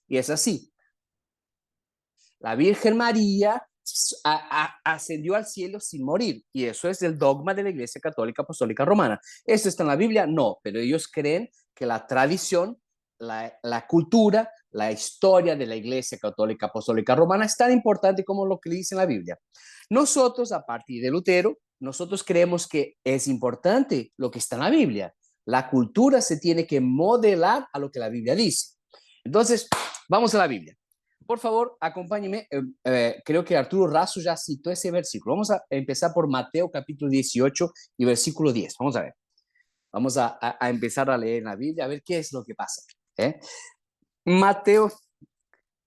y es así. La Virgen María ascendió al cielo sin morir, y eso es el dogma de la Iglesia Católica Apostólica Romana. ¿Esto está en la Biblia? No, pero ellos creen que la tradición, la cultura, la historia de la Iglesia Católica Apostólica Romana es tan importante como lo que dice en la Biblia. Nosotros, a partir de Lutero, nosotros creemos que es importante lo que está en la Biblia. La cultura se tiene que modelar a lo que la Biblia dice. Entonces, vamos a la Biblia. Por favor, acompáñeme. Creo que Arturo Razo ya citó ese versículo. Vamos a empezar por Mateo capítulo 18 y versículo 10. Vamos a ver. Vamos a empezar a leer la Biblia, a ver qué es lo que pasa. Mateo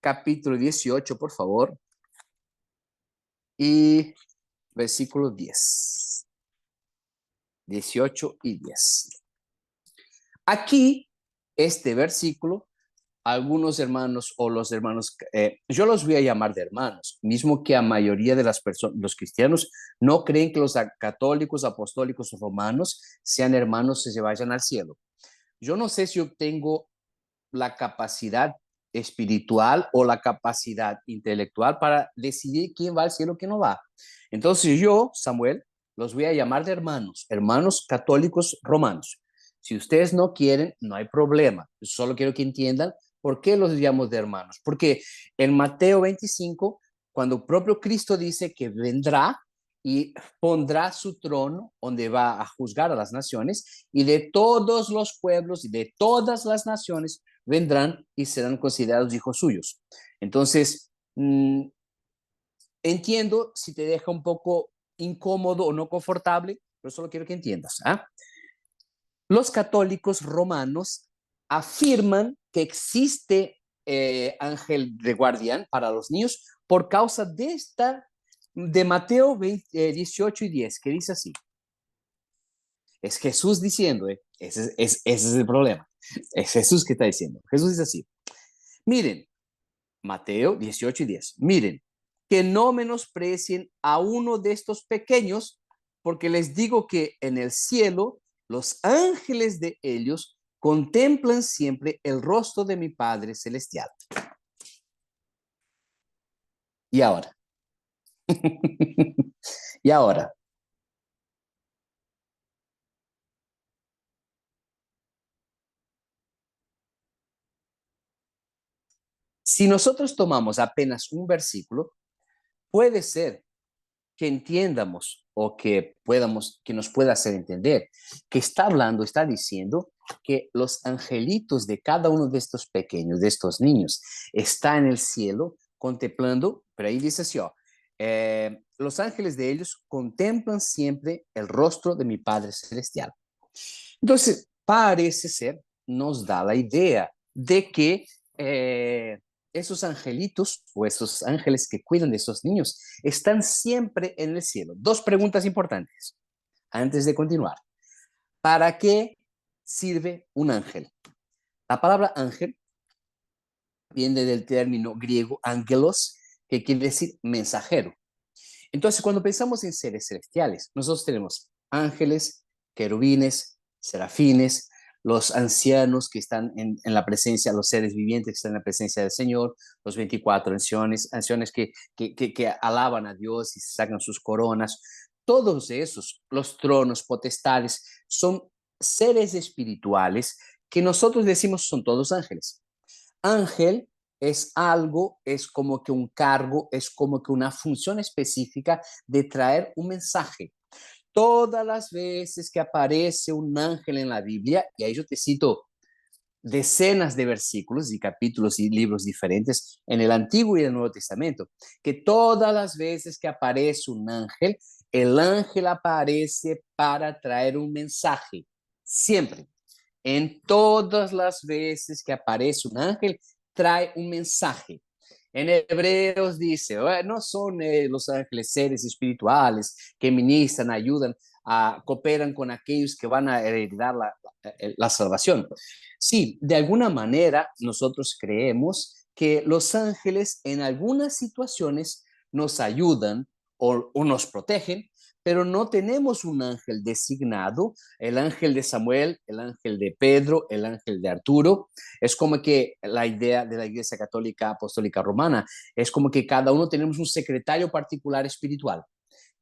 capítulo 18, por favor. Y versículo 10. 18 y 10. Aquí, este versículo, algunos hermanos o los hermanos, yo los voy a llamar de hermanos, mismo que a mayoría de las personas, los cristianos, no creen que los católicos, apostólicos o romanos sean hermanos y se vayan al cielo. Yo no sé si yo tengo la capacidad espiritual o la capacidad intelectual para decidir quién va al cielo y quién no va. Entonces yo, Samuel, los voy a llamar de hermanos, hermanos católicos romanos. Si ustedes no quieren, no hay problema. Solo quiero que entiendan por qué los llamo de hermanos. Porque en Mateo 25, cuando el propio Cristo dice que vendrá y pondrá su trono donde va a juzgar a las naciones, y de todos los pueblos y de todas las naciones vendrán y serán considerados hijos suyos. Entonces, entiendo si te deja un poco incómodo o no confortable, pero solo quiero que entiendas. Los católicos romanos afirman que existe ángel de guardián para los niños por causa de Mateo 18 y 10, que dice así. Es Jesús diciendo, ese es el problema. Es Jesús que está diciendo. Jesús dice así. Miren, Mateo 18 y 10. Miren, que no menosprecien a uno de estos pequeños, porque les digo que en el cielo los ángeles de ellos contemplan siempre el rostro de mi Padre Celestial. Y ahora. Y ahora. Si nosotros tomamos apenas un versículo, puede ser que entiendamos o que nos pueda hacer entender que está hablando, está diciendo que los angelitos de cada uno de estos pequeños, de estos niños, está en el cielo contemplando, pero ahí dice así, los ángeles de ellos contemplan siempre el rostro de mi Padre Celestial. Entonces, parece ser, nos da la idea de que esos angelitos o esos ángeles que cuidan de esos niños están siempre en el cielo. Dos preguntas importantes antes de continuar. ¿Para qué sirve un ángel? La palabra ángel viene del término griego angelos, que quiere decir mensajero. Entonces, cuando pensamos en seres celestiales, nosotros tenemos ángeles, querubines, serafines, los ancianos que están en la presencia, los seres vivientes que están en la presencia del Señor, los 24 ancianos que alaban a Dios y sacan sus coronas. Todos esos, los tronos, potestades, son seres espirituales que nosotros decimos son todos ángeles. Ángel es algo, es como que un cargo, es como que una función específica de traer un mensaje. Todas las veces que aparece un ángel en la Biblia, y ahí yo te cito decenas de versículos y capítulos y libros diferentes en el Antiguo y el Nuevo Testamento, que todas las veces que aparece un ángel, el ángel aparece para traer un mensaje, siempre. En todas las veces que aparece un ángel, trae un mensaje. En Hebreos dice, no son los ángeles seres espirituales que ministran, ayudan, cooperan con aquellos que van a heredar la salvación. Sí, de alguna manera nosotros creemos que los ángeles en algunas situaciones nos ayudan o nos protegen, pero no tenemos un ángel designado, el ángel de Samuel, el ángel de Pedro, el ángel de Arturo. Es como que la idea de la Iglesia Católica Apostólica Romana es como que cada uno tenemos un secretario particular espiritual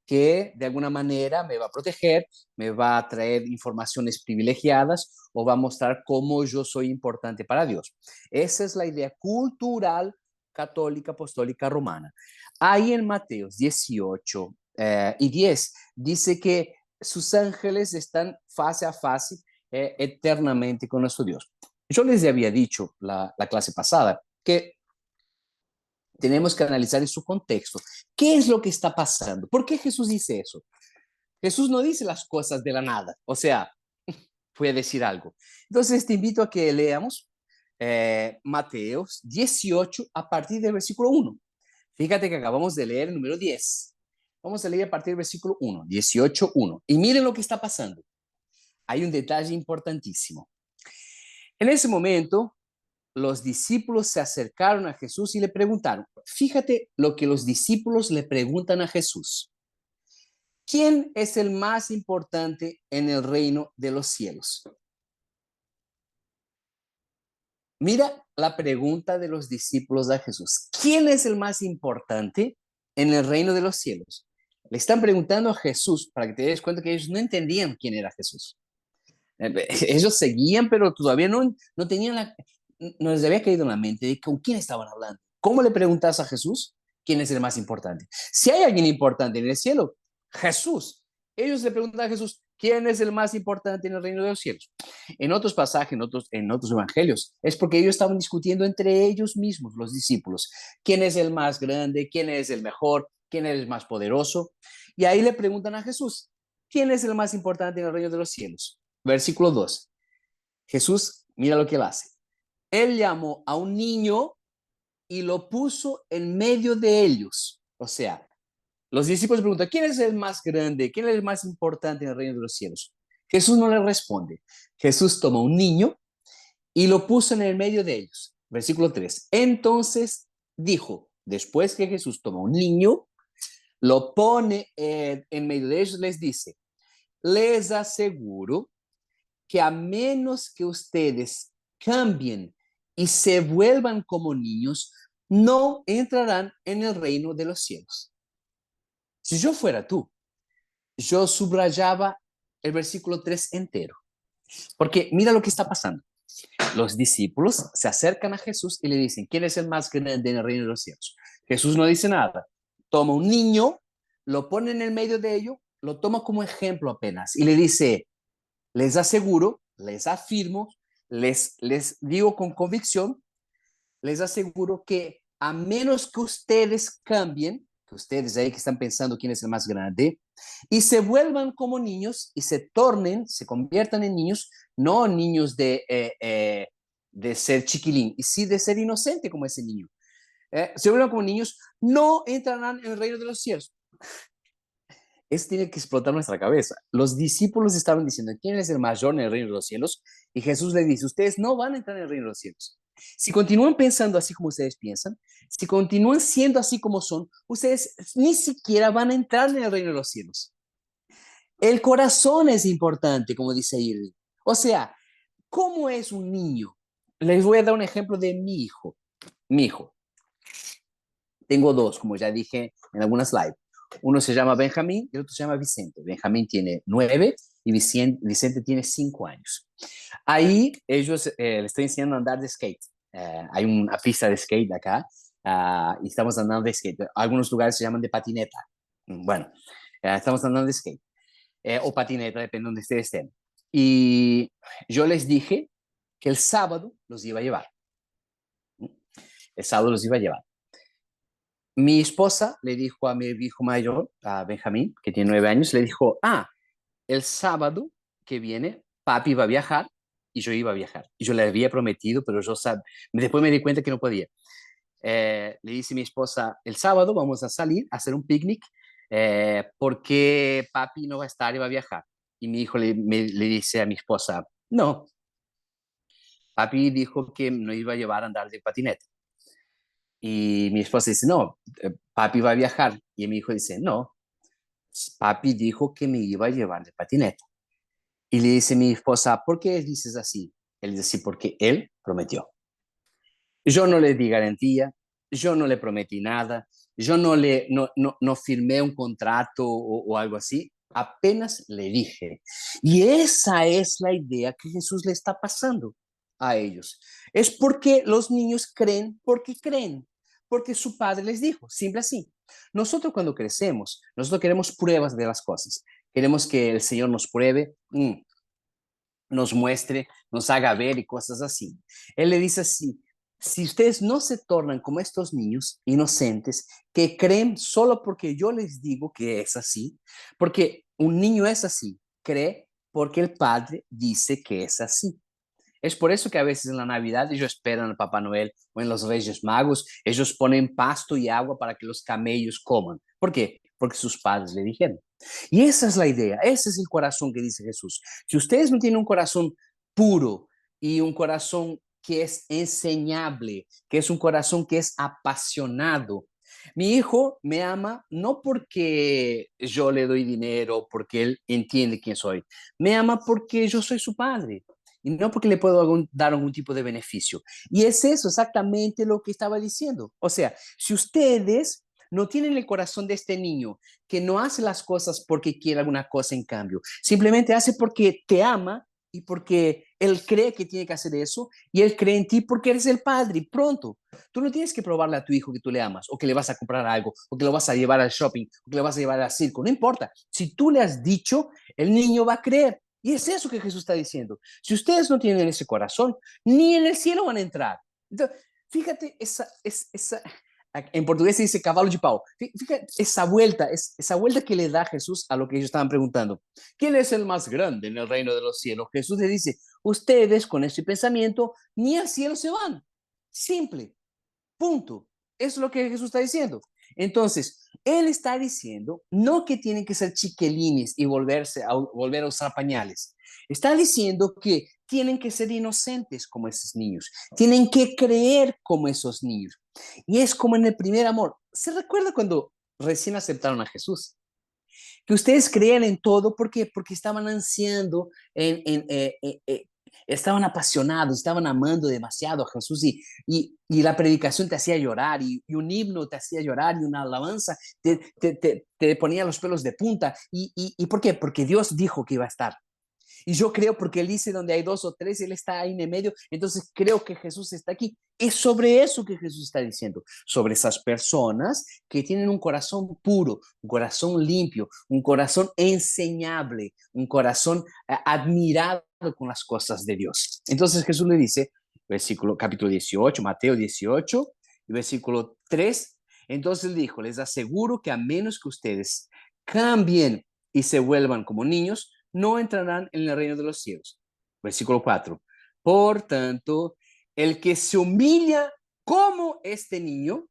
que de alguna manera me va a proteger, me va a traer informaciones privilegiadas o va a mostrar cómo yo soy importante para Dios. Esa es la idea cultural católica apostólica romana. Ahí en Mateos 18 y 10 dice que sus ángeles están face a face eternamente con nuestro Dios. Yo les había dicho la clase pasada que tenemos que analizar en su contexto. ¿Qué es lo que está pasando? ¿Por qué Jesús dice eso? Jesús no dice las cosas de la nada, o sea, fue a decir algo. Entonces te invito a que leamos Mateos 18 a partir del versículo 1. Fíjate que acabamos de leer el número 10. Vamos a leer a partir del versículo 1, 18, 1. Y miren lo que está pasando. Hay un detalle importantísimo. En ese momento, los discípulos se acercaron a Jesús y le preguntaron. Fíjate lo que los discípulos le preguntan a Jesús. ¿Quién es el más importante en el reino de los cielos? Mira la pregunta de los discípulos a Jesús. ¿Quién es el más importante en el reino de los cielos? Le están preguntando a Jesús para que te des cuenta que ellos no entendían quién era Jesús. Ellos seguían, pero todavía no tenían no les había caído en la mente de con quién estaban hablando. ¿Cómo le preguntas a Jesús quién es el más importante? Si hay alguien importante en el cielo, Jesús. Ellos le preguntan a Jesús, ¿quién es el más importante en el reino de los cielos? En otros pasajes, en otros evangelios, es porque ellos estaban discutiendo entre ellos mismos, los discípulos, quién es el más grande, quién es el mejor, quién es el más poderoso. Y ahí le preguntan a Jesús, ¿quién es el más importante en el reino de los cielos? Versículo 2. Jesús, mira lo que él hace. Él llamó a un niño y lo puso en medio de ellos. O sea, los discípulos preguntan, ¿quién es el más grande? ¿Quién es el más importante en el reino de los cielos? Jesús no le responde. Jesús toma un niño y lo puso en el medio de ellos. Versículo 3. Entonces dijo, después que Jesús toma un niño, lo pone en medio de ellos, les dice, les aseguro que a menos que ustedes cambien y se vuelvan como niños, no entrarán en el reino de los cielos. Si yo fuera tú, yo subrayaba el versículo 3 entero, porque mira lo que está pasando. Los discípulos se acercan a Jesús y le dicen, ¿quién es el más grande en el reino de los cielos? Jesús no dice nada. Toma un niño, lo pone en el medio de ellos, lo toma como ejemplo apenas y le dice, les aseguro, les afirmo, les digo con convicción, les aseguro que a menos que ustedes cambien, que ustedes ahí que están pensando quién es el más grande, y se vuelvan como niños y se tornen, se conviertan en niños, no niños de ser chiquilín, y sí de ser inocente como ese niño. Se vuelvan como niños, no entrarán en el reino de los cielos. Eso tiene que explotar nuestra cabeza. Los discípulos estaban diciendo, ¿quién es el mayor en el reino de los cielos? Y Jesús les dice, ustedes no van a entrar en el reino de los cielos. Si continúan pensando así como ustedes piensan, si continúan siendo así como son, ustedes ni siquiera van a entrar en el reino de los cielos. El corazón es importante, como dice Irving. O sea, ¿cómo es un niño? Les voy a dar un ejemplo de mi hijo. Mi hijo. Tengo dos, como ya dije en algunas lives. Uno se llama Benjamín y el otro se llama Vicente. Benjamín tiene 9 y Vicente tiene 5 años. Ahí ellos le estoy enseñando a andar de skate. Hay una pista de skate acá y estamos andando de skate. Algunos lugares se llaman de patineta. Bueno, estamos andando de skate o patineta, depende de donde ustedes estén. Y yo les dije que el sábado los iba a llevar. El sábado los iba a llevar. Mi esposa le dijo a mi hijo mayor, a Benjamín, que tiene 9 años, le dijo, el sábado que viene, papi va a viajar y yo iba a viajar. Y yo le había prometido, pero después me di cuenta que no podía. Le dice mi esposa, el sábado vamos a salir a hacer un picnic porque papi no va a estar y va a viajar. Y mi hijo le dice a mi esposa, no, papi dijo que no iba a llevar a andar de patineta. Y mi esposa dice, no, papi va a viajar. Y mi hijo dice, no, papi dijo que me iba a llevar de patineta. Y le dice mi esposa, ¿por qué dices así? Él dice, sí, porque él prometió. Yo no le di garantía, yo no le prometí nada, yo no firmé un contrato o algo así, apenas le dije. Y esa es la idea que Jesús le está pasando a ellos. Es porque los niños creen porque su padre les dijo, simple así. Nosotros cuando crecemos, nosotros queremos pruebas de las cosas. Queremos que el Señor nos pruebe, nos muestre, nos haga ver y cosas así. Él le dice así, si ustedes no se tornan como estos niños inocentes que creen solo porque yo les digo que es así, porque un niño es así, cree porque el padre dice que es así. Es por eso que a veces en la Navidad ellos esperan al Papá Noel o en los Reyes Magos, ellos ponen pasto y agua para que los camellos coman. ¿Por qué? Porque sus padres le dijeron. Y esa es la idea, ese es el corazón que dice Jesús. Si ustedes no tienen un corazón puro y un corazón que es enseñable, que es un corazón que es apasionado, mi hijo me ama no porque yo le doy dinero, porque él entiende quién soy, me ama porque yo soy su padre y no porque le puedo dar algún tipo de beneficio. Y es eso exactamente lo que estaba diciendo. O sea, si ustedes no tienen el corazón de este niño que no hace las cosas porque quiere alguna cosa en cambio, simplemente hace porque te ama y porque él cree que tiene que hacer eso y él cree en ti porque eres el padre y pronto. Tú no tienes que probarle a tu hijo que tú le amas o que le vas a comprar algo o que lo vas a llevar al shopping o que lo vas a llevar al circo, no importa. Si tú le has dicho, el niño va a creer. Y es eso que Jesús está diciendo. Si ustedes no tienen ese corazón, ni en el cielo van a entrar. Entonces, fíjate, en portugués se dice cavalo de pau. Fíjate esa vuelta que le da Jesús a lo que ellos estaban preguntando. ¿Quién es el más grande en el reino de los cielos? Jesús le dice, ustedes con ese pensamiento ni al cielo se van. Simple, punto. Eso es lo que Jesús está diciendo. Entonces, él está diciendo no que tienen que ser chiquelines y volver a usar pañales. Está diciendo que tienen que ser inocentes como esos niños. Tienen que creer como esos niños. Y es como en el primer amor. ¿Se recuerda cuando recién aceptaron a Jesús? Que ustedes creían en todo, ¿por qué? Porque estaban ansiando, estaban apasionados, estaban amando demasiado a Jesús y la predicación te hacía llorar y un himno te hacía llorar y una alabanza te ponía los pelos de punta. ¿Y por qué? Porque Dios dijo que iba a estar. Y yo creo porque él dice donde hay dos o tres, él está ahí en el medio. Entonces creo que Jesús está aquí. Es sobre eso que Jesús está diciendo, sobre esas personas que tienen un corazón puro, un corazón limpio, un corazón enseñable, un corazón admirado con las cosas de Dios. Entonces Jesús le dice, capítulo 18, Mateo 18, versículo 3. Entonces dijo, les aseguro que a menos que ustedes cambien y se vuelvan como niños, no entrarán en el reino de los cielos. Versículo 4. Por tanto, el que se humilla como este niño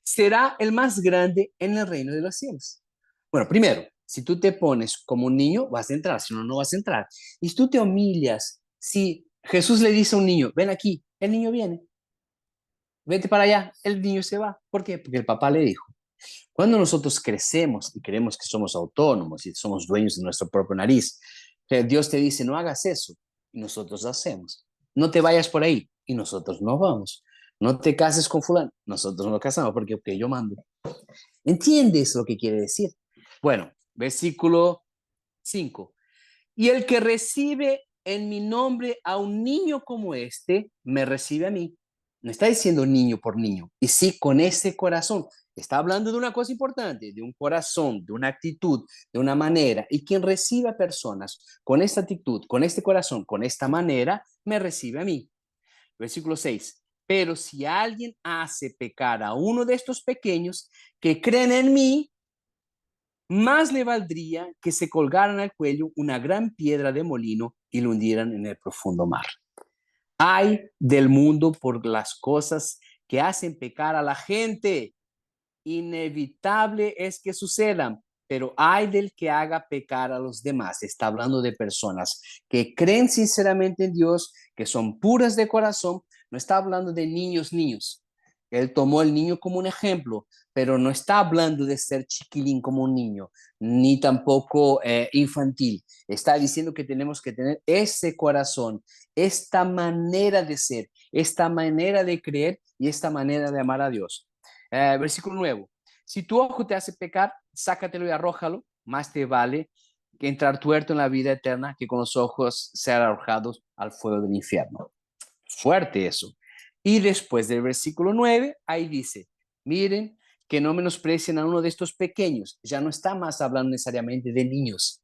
será el más grande en el reino de los cielos. Bueno, primero, si tú te pones como un niño, vas a entrar, si no, no vas a entrar. Y si tú te humillas, si Jesús le dice a un niño, ven aquí, el niño viene, vete para allá, el niño se va. ¿Por qué? Porque el papá le dijo. Cuando nosotros crecemos y creemos que somos autónomos y somos dueños de nuestro propio nariz, que Dios te dice, no hagas eso, y nosotros hacemos. No te vayas por ahí, y nosotros no vamos. No te cases con fulano, nosotros no casamos porque yo mando. ¿Entiendes lo que quiere decir? Bueno, versículo 5. Y el que recibe en mi nombre a un niño como este, me recibe a mí. No está diciendo niño por niño, y sí con ese corazón. Está hablando de una cosa importante, de un corazón, de una actitud, de una manera. Y quien recibe a personas con esta actitud, con este corazón, con esta manera, me recibe a mí. Versículo 6. Pero si alguien hace pecar a uno de estos pequeños que creen en mí, más le valdría que se colgaran al cuello una gran piedra de molino y lo hundieran en el profundo mar. Ay del mundo por las cosas que hacen pecar a la gente. Inevitable es que sucedan, pero ay del que haga pecar a los demás. Está hablando de personas que creen sinceramente en Dios, que son puras de corazón. No está hablando de niños, niños. Él tomó el niño como un ejemplo, pero no está hablando de ser chiquilín como un niño, ni tampoco infantil. Está diciendo que tenemos que tener ese corazón, esta manera de ser, esta manera de creer y esta manera de amar a Dios. Versículo 9. Si tu ojo te hace pecar, sácatelo y arrójalo. Más te vale que entrar tuerto en la vida eterna que con los ojos ser arrojados al fuego del infierno. Fuerte eso. Y después del versículo 9, ahí dice, miren que no menosprecien a uno de estos pequeños. Ya no está más hablando necesariamente de niños.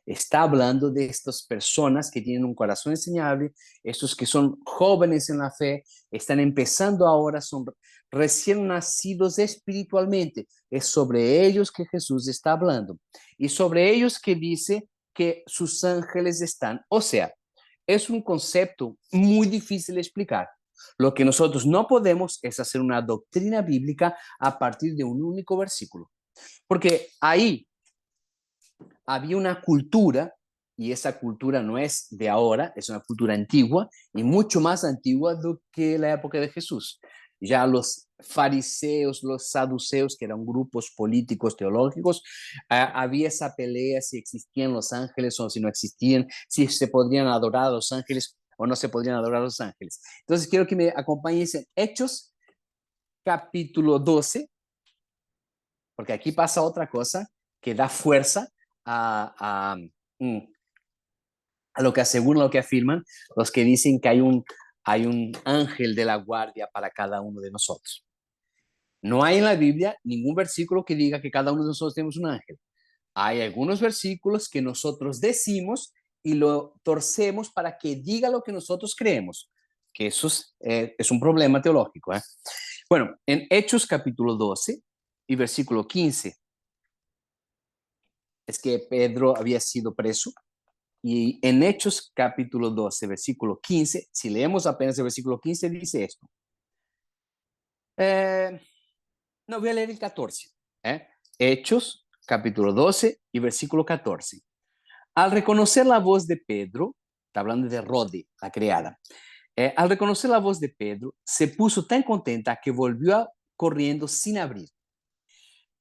Está hablando de estas personas que tienen un corazón enseñable, estos que son jóvenes en la fe, están empezando ahora, son recién nacidos espiritualmente. Es sobre ellos que Jesús está hablando. Y sobre ellos que dice que sus ángeles están. O sea, es un concepto muy difícil de explicar. Lo que nosotros no podemos es hacer una doctrina bíblica a partir de un único versículo, porque ahí había una cultura, y esa cultura no es de ahora, es una cultura antigua y mucho más antigua do que la época de Jesús. Ya los fariseos, los saduceos, que eran grupos políticos teológicos, había esa pelea si existían los ángeles o si no existían, si se podrían adorar a los ángeles o no se podrían adorar a los ángeles. Entonces quiero que me acompañes en Hechos capítulo 12, porque aquí pasa otra cosa que da fuerza a, mm, a lo que aseguran, lo que afirman los que dicen que hay un ángel de la guardia para cada uno de nosotros. No hay en la Biblia ningún versículo que diga que cada uno de nosotros tenemos un ángel. Hay algunos versículos que nosotros decimos y lo torcemos para que diga lo que nosotros creemos, que eso es un problema teológico. Bueno, en Hechos capítulo 12 y versículo 15, es que Pedro había sido preso. Y en Hechos capítulo 12, versículo 15, si leemos apenas el versículo 15, dice esto. No, voy a leer el 14. Hechos capítulo 12 y versículo 14. Al reconocer la voz de Pedro, está hablando de Rode, la criada, al reconocer la voz de Pedro, se puso tan contenta que volvió corriendo sin abrir.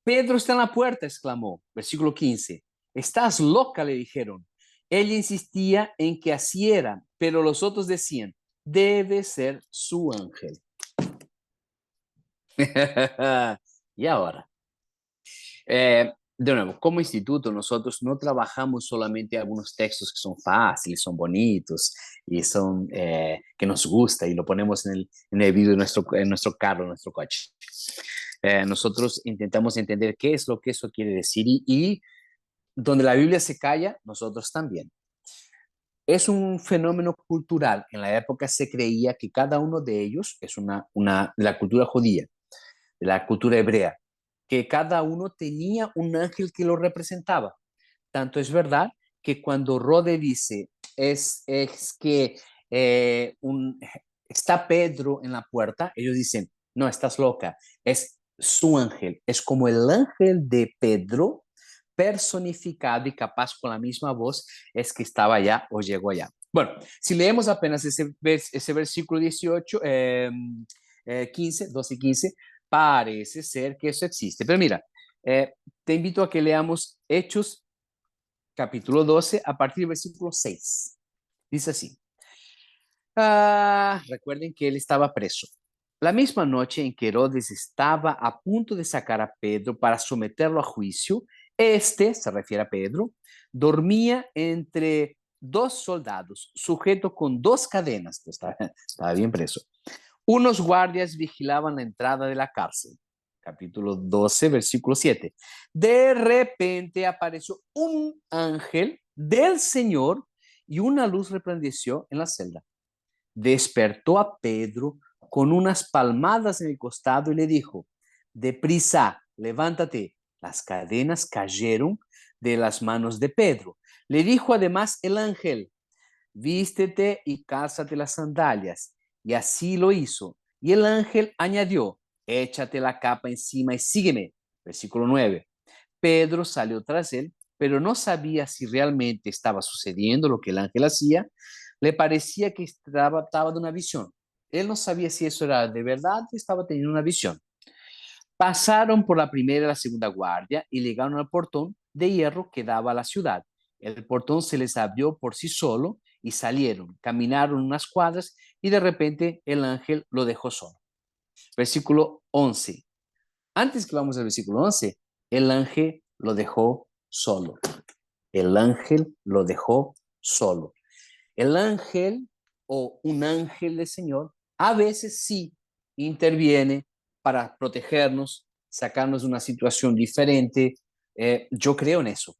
Pedro está en la puerta, exclamó. Versículo 15. Estás loca, le dijeron. Ella insistía en que así era, pero los otros decían, debe ser su ángel. Y ahora, de nuevo, como instituto, nosotros no trabajamos solamente algunos textos que son fáciles, son bonitos y son que nos gusta y lo ponemos en el video en nuestro carro, en nuestro coche. Nosotros intentamos entender qué es lo que eso quiere decir y donde la Biblia se calla, nosotros también. Es un fenómeno cultural. En la época se creía que cada uno de ellos es de la cultura judía, de la cultura hebrea, que cada uno tenía un ángel que lo representaba. Tanto es verdad que cuando Rode dice, es que está Pedro en la puerta, ellos dicen, no, estás loca, es su ángel, es como el ángel de Pedro personificado y capaz con la misma voz es que estaba allá o llegó allá. Bueno, si leemos apenas ese versículo 18, 15, 12 y 15, parece ser que eso existe. Pero mira, te invito a que leamos Hechos capítulo 12 a partir del versículo 6. Dice así. Recuerden que él estaba preso. La misma noche en que Herodes estaba a punto de sacar a Pedro para someterlo a juicio, se refiere a Pedro, dormía entre dos soldados, sujeto con dos cadenas, que estaba bien preso. Unos guardias vigilaban la entrada de la cárcel. Capítulo 12, versículo 7. De repente apareció un ángel del Señor y una luz resplandeció en la celda. Despertó a Pedro con unas palmadas en el costado y le dijo, deprisa, levántate. Las cadenas cayeron de las manos de Pedro. Le dijo además el ángel, vístete y cálzate las sandalias. Y así lo hizo. Y el ángel añadió, échate la capa encima y sígueme. Versículo 9. Pedro salió tras él, pero no sabía si realmente estaba sucediendo lo que el ángel hacía. Le parecía que estaba de una visión. Él no sabía si eso era de verdad o estaba teniendo una visión. Pasaron por la primera y la segunda guardia y llegaron al portón de hierro que daba a la ciudad. El portón se les abrió por sí solo y salieron, caminaron unas cuadras y de repente el ángel lo dejó solo. Versículo 11. Antes que vamos al versículo 11, el ángel lo dejó solo. El ángel lo dejó solo. El ángel o un ángel del Señor a veces sí interviene para protegernos, sacarnos de una situación diferente. Yo creo en eso.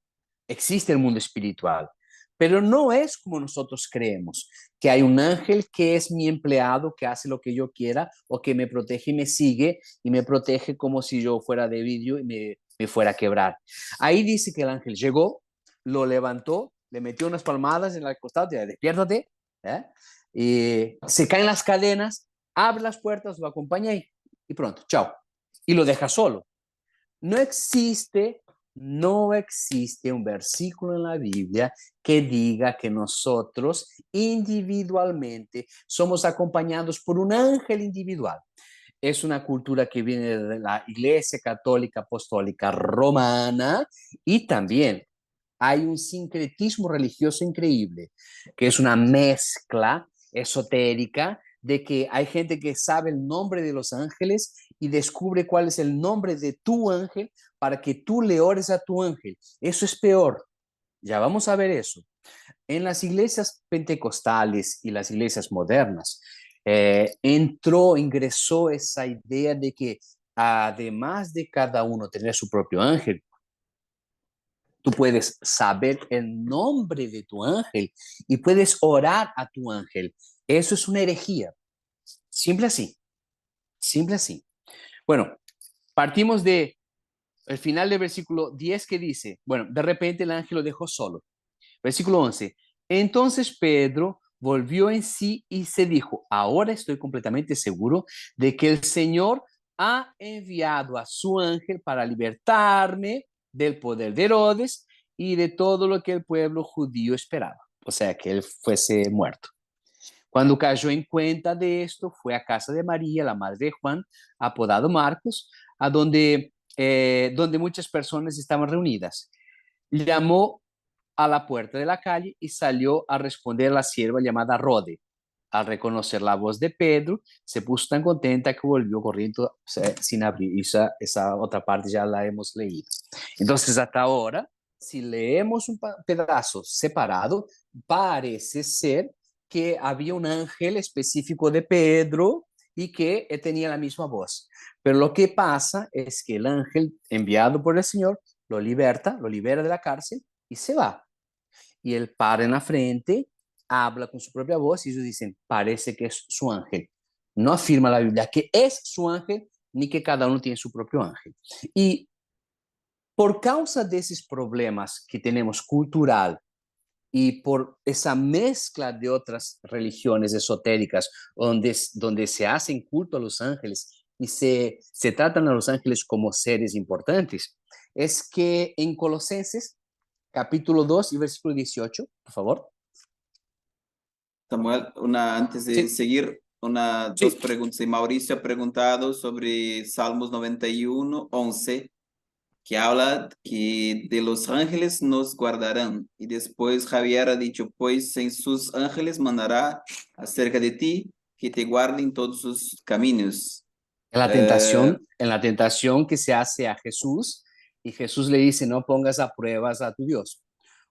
Existe el mundo espiritual, pero no es como nosotros creemos, que hay un ángel que es mi empleado, que hace lo que yo quiera o que me protege y me sigue y me protege como si yo fuera de vidrio y me fuera a quebrar. Ahí dice que el ángel llegó, lo levantó, le metió unas palmadas en el costado, y despiértate, ¿eh? Y se caen las cadenas, abre las puertas, lo acompaña y pronto, chao. Y lo deja solo. No existe, no existe un versículo en la Biblia que diga que nosotros individualmente somos acompañados por un ángel individual. Es una cultura que viene de la Iglesia Católica Apostólica Romana y también hay un sincretismo religioso increíble, que es una mezcla esotérica de que hay gente que sabe el nombre de los ángeles y descubre cuál es el nombre de tu ángel para que tú le ores a tu ángel. Eso es peor. Ya vamos a ver eso. En las iglesias pentecostales y las iglesias modernas, ingresó esa idea de que además de cada uno tener su propio ángel, tú puedes saber el nombre de tu ángel y puedes orar a tu ángel. Eso es una herejía. Simple así, simple así. Bueno, partimos de el final del versículo 10 que dice, bueno, de repente el ángel lo dejó solo. Versículo 11. Entonces Pedro volvió en sí y se dijo, ahora estoy completamente seguro de que el Señor ha enviado a su ángel para libertarme del poder de Herodes y de todo lo que el pueblo judío esperaba, o sea, que él fuese muerto. Cuando cayó en cuenta de esto, fue a casa de María, la madre de Juan, apodado Marcos, a donde muchas personas estaban reunidas. Llamó a la puerta de la calle y salió a responder a la sierva llamada Rode. Al reconocer la voz de Pedro, se puso tan contenta que volvió corriendo, o sea, sin abrir. Esa otra parte ya la hemos leído. Entonces, hasta ahora, si leemos un pedazo separado, parece ser que había un ángel específico de Pedro y que tenía la misma voz. Pero lo que pasa es que el ángel enviado por el Señor lo libera de la cárcel y se va. Y él para en la frente, habla con su propia voz y ellos dicen, parece que es su ángel. No afirma la Biblia que es su ángel ni que cada uno tiene su propio ángel. Y por causa de esos problemas que tenemos cultural y por esa mezcla de otras religiones esotéricas donde se hacen culto a los ángeles y se tratan a los ángeles como seres importantes, es que en Colosenses capítulo 2 y versículo 18, por favor. Samuel, antes de Sí, seguir, dos sí. preguntas. Y Mauricio ha preguntado sobre Salmos 91, 11, que habla que de los ángeles nos guardarán. Y después Javier ha dicho, pues en sus ángeles mandará acerca de ti que te guarden todos sus caminos. Eh, En la tentación que se hace a Jesús y Jesús le dice, no pongas a pruebas a tu Dios.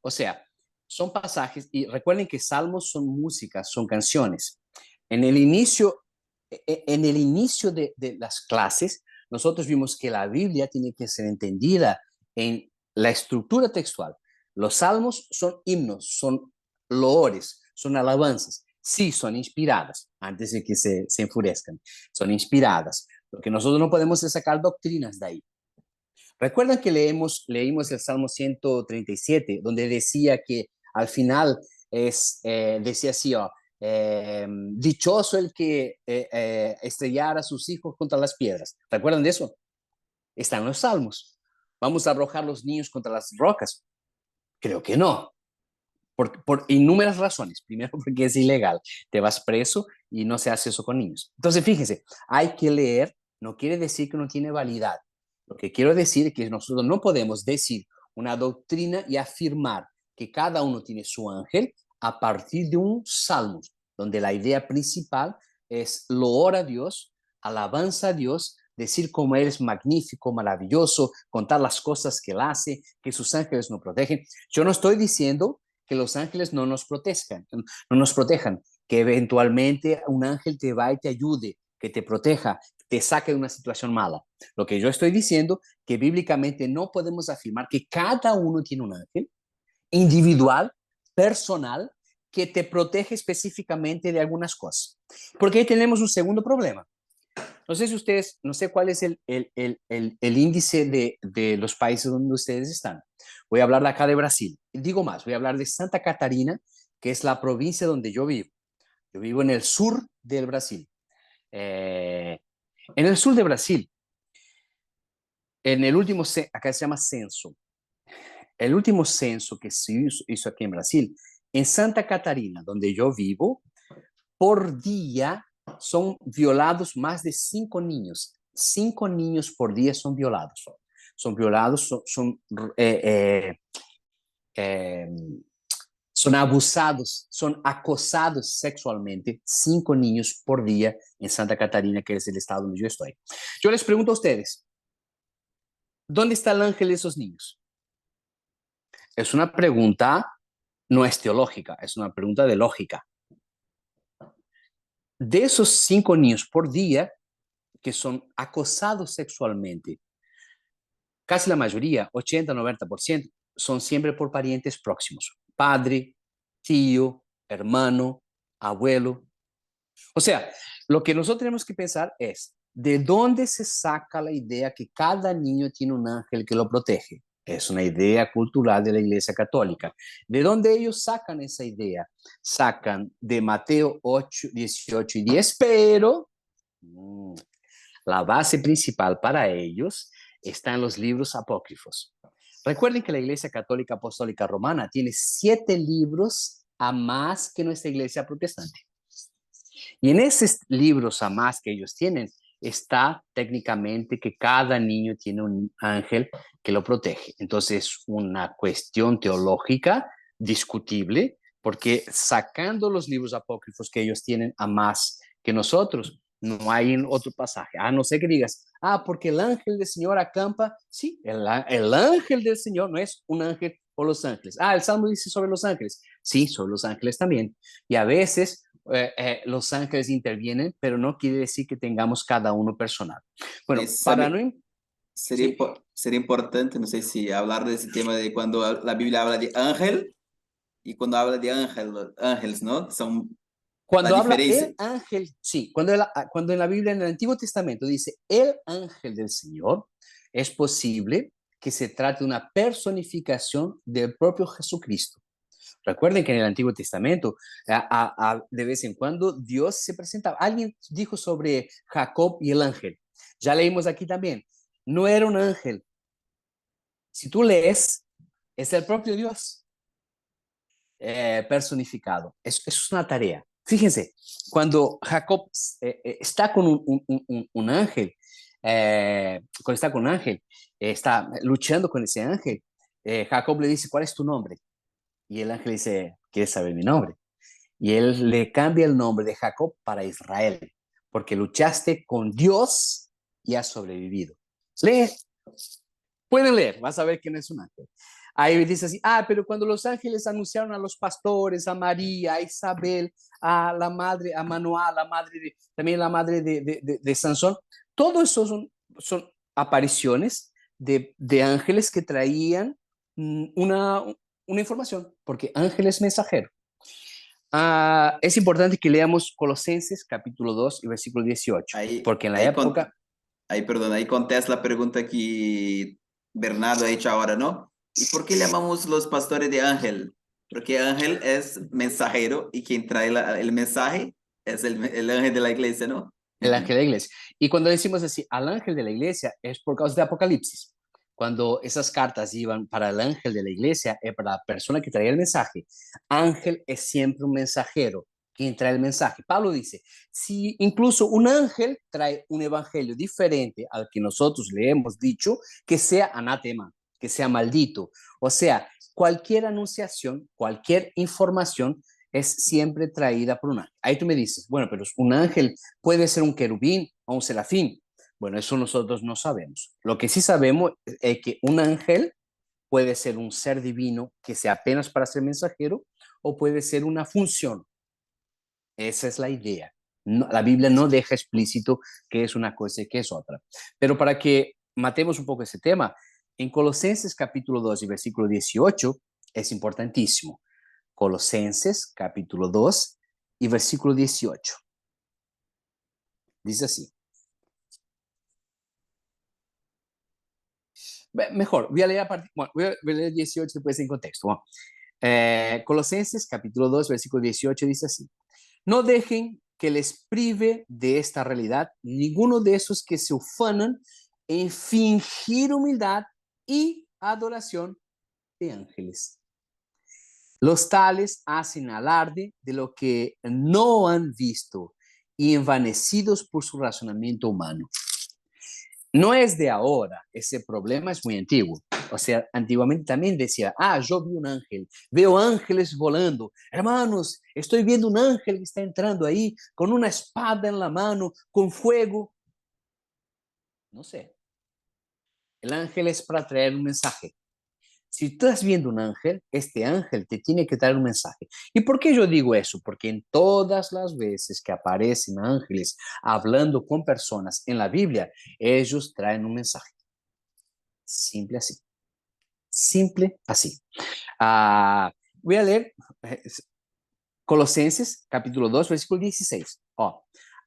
O sea, son pasajes y recuerden que salmos son músicas, son canciones. En el inicio, en el inicio de las clases, nosotros vimos que la Biblia tiene que ser entendida en la estructura textual. Los salmos son himnos, son loores, son alabanzas. Sí, son inspiradas, antes de que se enfurezcan, son inspiradas. Lo que nosotros no podemos es sacar doctrinas de ahí. Recuerdan que leímos el Salmo 137, donde decía que al final decía así, dichoso el que estrellara a sus hijos contra las piedras. ¿Recuerdan de eso? Están los salmos. ¿Vamos a arrojar los niños contra las rocas? Creo que no. Por innumerables razones. Primero, porque es ilegal. Te vas preso y no se hace eso con niños. Entonces, fíjense, hay que leer, no quiere decir que no tiene validad. Lo que quiero decir es que nosotros no podemos decir una doctrina y afirmar que cada uno tiene su ángel a partir de un salmo, donde la idea principal es loor a Dios, alabanza a Dios, decir cómo Él es magnífico, maravilloso, contar las cosas que Él hace, que sus ángeles nos protegen. Yo no estoy diciendo que los ángeles no nos protejan, que eventualmente un ángel te va y te ayude, que te proteja, te saque de una situación mala. Lo que yo estoy diciendo que bíblicamente no podemos afirmar que cada uno tiene un ángel individual, personal, que te protege específicamente de algunas cosas. Porque ahí tenemos un segundo problema. No sé si ustedes, no sé cuál es el índice de los países donde ustedes están. Voy a hablar de acá de Brasil. Digo más, voy a hablar de Santa Catarina, que es la provincia donde yo vivo. Yo vivo en el sur del Brasil. En el sur de Brasil, en el último, acá se llama censo, el último censo que se hizo aquí en Brasil, en Santa Catarina, donde yo vivo, por día son violados más de 5 niños. 5 niños por día son violados. Son violados, eh, son abusados, son acosados sexualmente 5 niños por día en Santa Catarina, que es el estado donde yo estoy. Yo les pregunto a ustedes, ¿dónde está el ángel de esos niños? Es una pregunta, no es teológica, es una pregunta de lógica. De esos 5 niños por día que son acosados sexualmente, casi la mayoría, 80-90%, son siempre por parientes próximos, padre, tío, hermano, abuelo. O sea, lo que nosotros tenemos que pensar es, ¿de dónde se saca la idea que cada niño tiene un ángel que lo protege? Es una idea cultural de la Iglesia Católica. ¿De dónde ellos sacan esa idea? Sacan de Mateo 8, 18 y 10, pero la base principal para ellos está en los libros apócrifos. Recuerden que la Iglesia Católica Apostólica Romana tiene 7 libros a más que nuestra Iglesia Protestante. Y en esos libros a más que ellos tienen, está técnicamente que cada niño tiene un ángel que lo protege. Entonces, es una cuestión teológica discutible, porque sacando los libros apócrifos que ellos tienen a más que nosotros, no hay en otro pasaje. A no ser que digas, porque el ángel del Señor acampa. Sí, el ángel del Señor no es un ángel o los ángeles. El Salmo dice sobre los ángeles. Sí, sobre los ángeles también. Y a veces los ángeles intervienen, pero no quiere decir que tengamos cada uno personal. Bueno, para no... Sería, ¿Sí? sería importante, no sé si hablar de ese tema de cuando la Biblia habla de ángel y cuando habla de ángeles, ¿no? Son la Cuando habla diferencia. el ángel, sí, cuando en la Biblia, en el Antiguo Testamento, dice el ángel del Señor, es posible que se trate de una personificación del propio Jesucristo. Recuerden que en el Antiguo Testamento, de vez en cuando, Dios se presentaba. Alguien dijo sobre Jacob y el ángel. Ya leímos aquí también. No era un ángel. Si tú lees, es el propio Dios personificado. Es una tarea. Fíjense, cuando Jacob está con un ángel, cuando está con un ángel, está luchando con ese ángel, Jacob le dice, ¿cuál es tu nombre? Y el ángel dice, ¿quieres saber mi nombre? Y él le cambia el nombre de Jacob para Israel, porque luchaste con Dios y has sobrevivido. Lee, pueden leer, vas a ver quién es un ángel. Ahí dice así, pero cuando los ángeles anunciaron a los pastores, a María, a Isabel, a la madre, a Manoah, también la madre de Sansón, todo eso son apariciones de ángeles que traían una información, porque ángel es mensajero. Es importante que leamos Colosenses capítulo 2 y versículo 18, Ahí, porque en la época... perdón, ahí contesta la pregunta que Bernardo ha hecho ahora, ¿no? ¿Y por qué llamamos los pastores de ángel? Porque ángel es mensajero y quien trae el mensaje es el ángel de la iglesia, ¿no? El ángel de la iglesia. Y cuando decimos así, al ángel de la iglesia, es por causa de Apocalipsis. Cuando esas cartas iban para el ángel de la iglesia, para la persona que traía el mensaje. Ángel es siempre un mensajero. quien trae el mensaje. Pablo dice, si incluso un ángel trae un evangelio diferente al que nosotros le hemos dicho, que sea anatema, que sea maldito. O sea, cualquier anunciación, cualquier información es siempre traída por un ángel. Ahí tú me dices, bueno, pero un ángel puede ser un querubín o un serafín. Bueno, eso nosotros no sabemos. Lo que sí sabemos es que un ángel puede ser un ser divino que sea apenas para ser mensajero o puede ser una función. Esa es la idea. No, la Biblia no deja explícito que es una cosa y que es otra. Pero para que matemos un poco ese tema, en Colosenses capítulo 2 y versículo 18 es importantísimo. Colosenses capítulo 2 y versículo 18. Dice así. Mejor, voy a leer, bueno, voy a leer 18 después en contexto. Bueno, Colosenses capítulo 2, versículo 18 dice así. No dejen que les prive de esta realidad ninguno de esos que se ufanan en fingir humildad y adoración de ángeles. Los tales hacen alarde de lo que no han visto y envanecidos por su razonamiento humano. No es de ahora, ese problema es muy antiguo. O sea, antiguamente también decía, yo vi un ángel, veo ángeles volando. Hermanos, estoy viendo un ángel que está entrando ahí con una espada en la mano, con fuego. No sé. El ángel es para traer un mensaje. Si tú estás viendo un ángel, este ángel te tiene que traer un mensaje. ¿Y por qué yo digo eso? Porque en todas las veces que aparecen ángeles hablando con personas en la Biblia, ellos traen un mensaje. Simple así. Simple así. Voy a leer Colosenses capítulo 2, versículo 16.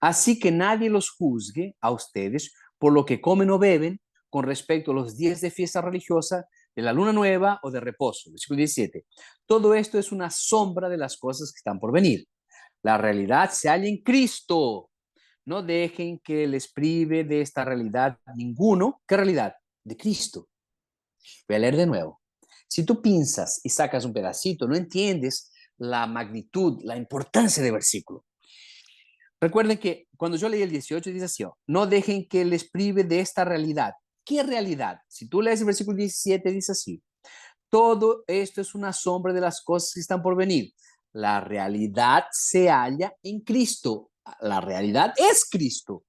Así que nadie los juzgue a ustedes por lo que comen o beben con respecto a los días de fiesta religiosa, de la luna nueva o de reposo. Versículo 17. Todo esto es una sombra de las cosas que están por venir. La realidad se halla en Cristo. No dejen que les prive de esta realidad ninguno. ¿Qué realidad? De Cristo. Voy a leer de nuevo. Si tú piensas y sacas un pedacito, no entiendes la magnitud, la importancia del versículo. Recuerden que cuando yo leí el 18 dice así, no dejen que les prive de esta realidad. ¿Qué realidad? Si tú lees el versículo 17 dice así, todo esto es una sombra de las cosas que están por venir. La realidad se halla en Cristo. La realidad es Cristo.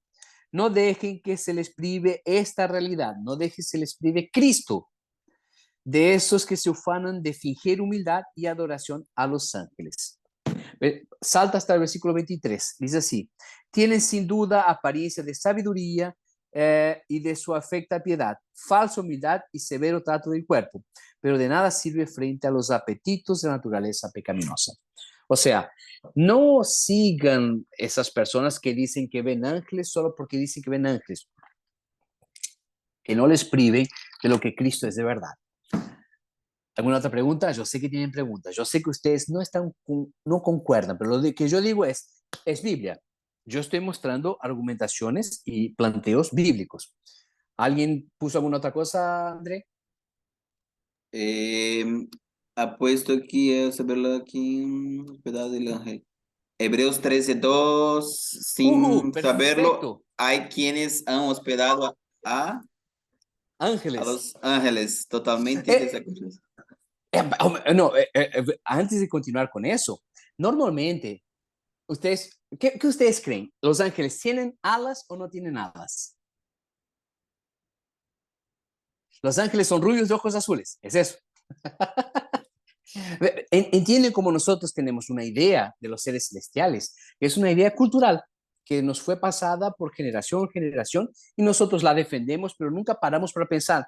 No dejen que se les prive esta realidad. No dejen que se les prive Cristo. De esos que se ufanan de fingir humildad y adoración a los ángeles. Salta hasta el versículo 23, dice así, tienen sin duda apariencia de sabiduría y de su afecta piedad, falsa humildad y severo trato del cuerpo, pero de nada sirve frente a los apetitos de naturaleza pecaminosa. O sea, no sigan esas personas que dicen que ven ángeles solo porque dicen que ven ángeles, que no les priven de lo que Cristo es de verdad. ¿Alguna otra pregunta? Yo sé que tienen preguntas. Yo sé que ustedes no concuerdan, pero lo que yo digo es Biblia. Yo estoy mostrando argumentaciones y planteos bíblicos. ¿Alguien puso alguna otra cosa, André? Eh, Ha puesto aquí, a verlo aquí, pedazo del ángel. Hebreos 13:2, sin saberlo, Perfecto. hay quienes han hospedado a Ángeles. los ángeles totalmente Eh, desacuerdos. no, antes de continuar con eso, normalmente, ¿qué ustedes creen? ¿Los ángeles tienen alas o no tienen alas? Los ángeles son rubios de ojos azules. Es eso. Entienden como nosotros tenemos una idea de los seres celestiales, que es una idea cultural que nos fue pasada por generación en generación y nosotros la defendemos, pero nunca paramos para pensar,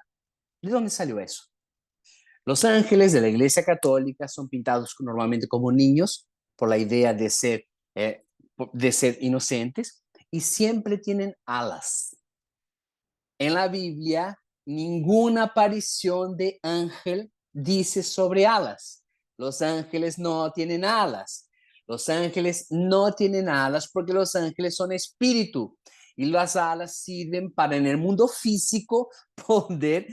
¿de dónde salió eso? Los ángeles de la Iglesia Católica son pintados normalmente como niños por la idea de ser inocentes y siempre tienen alas. En la Biblia, ninguna aparición de ángel dice sobre alas. Los ángeles no tienen alas. Los ángeles no tienen alas porque los ángeles son espíritu. y las alas sirven para en el mundo físico poder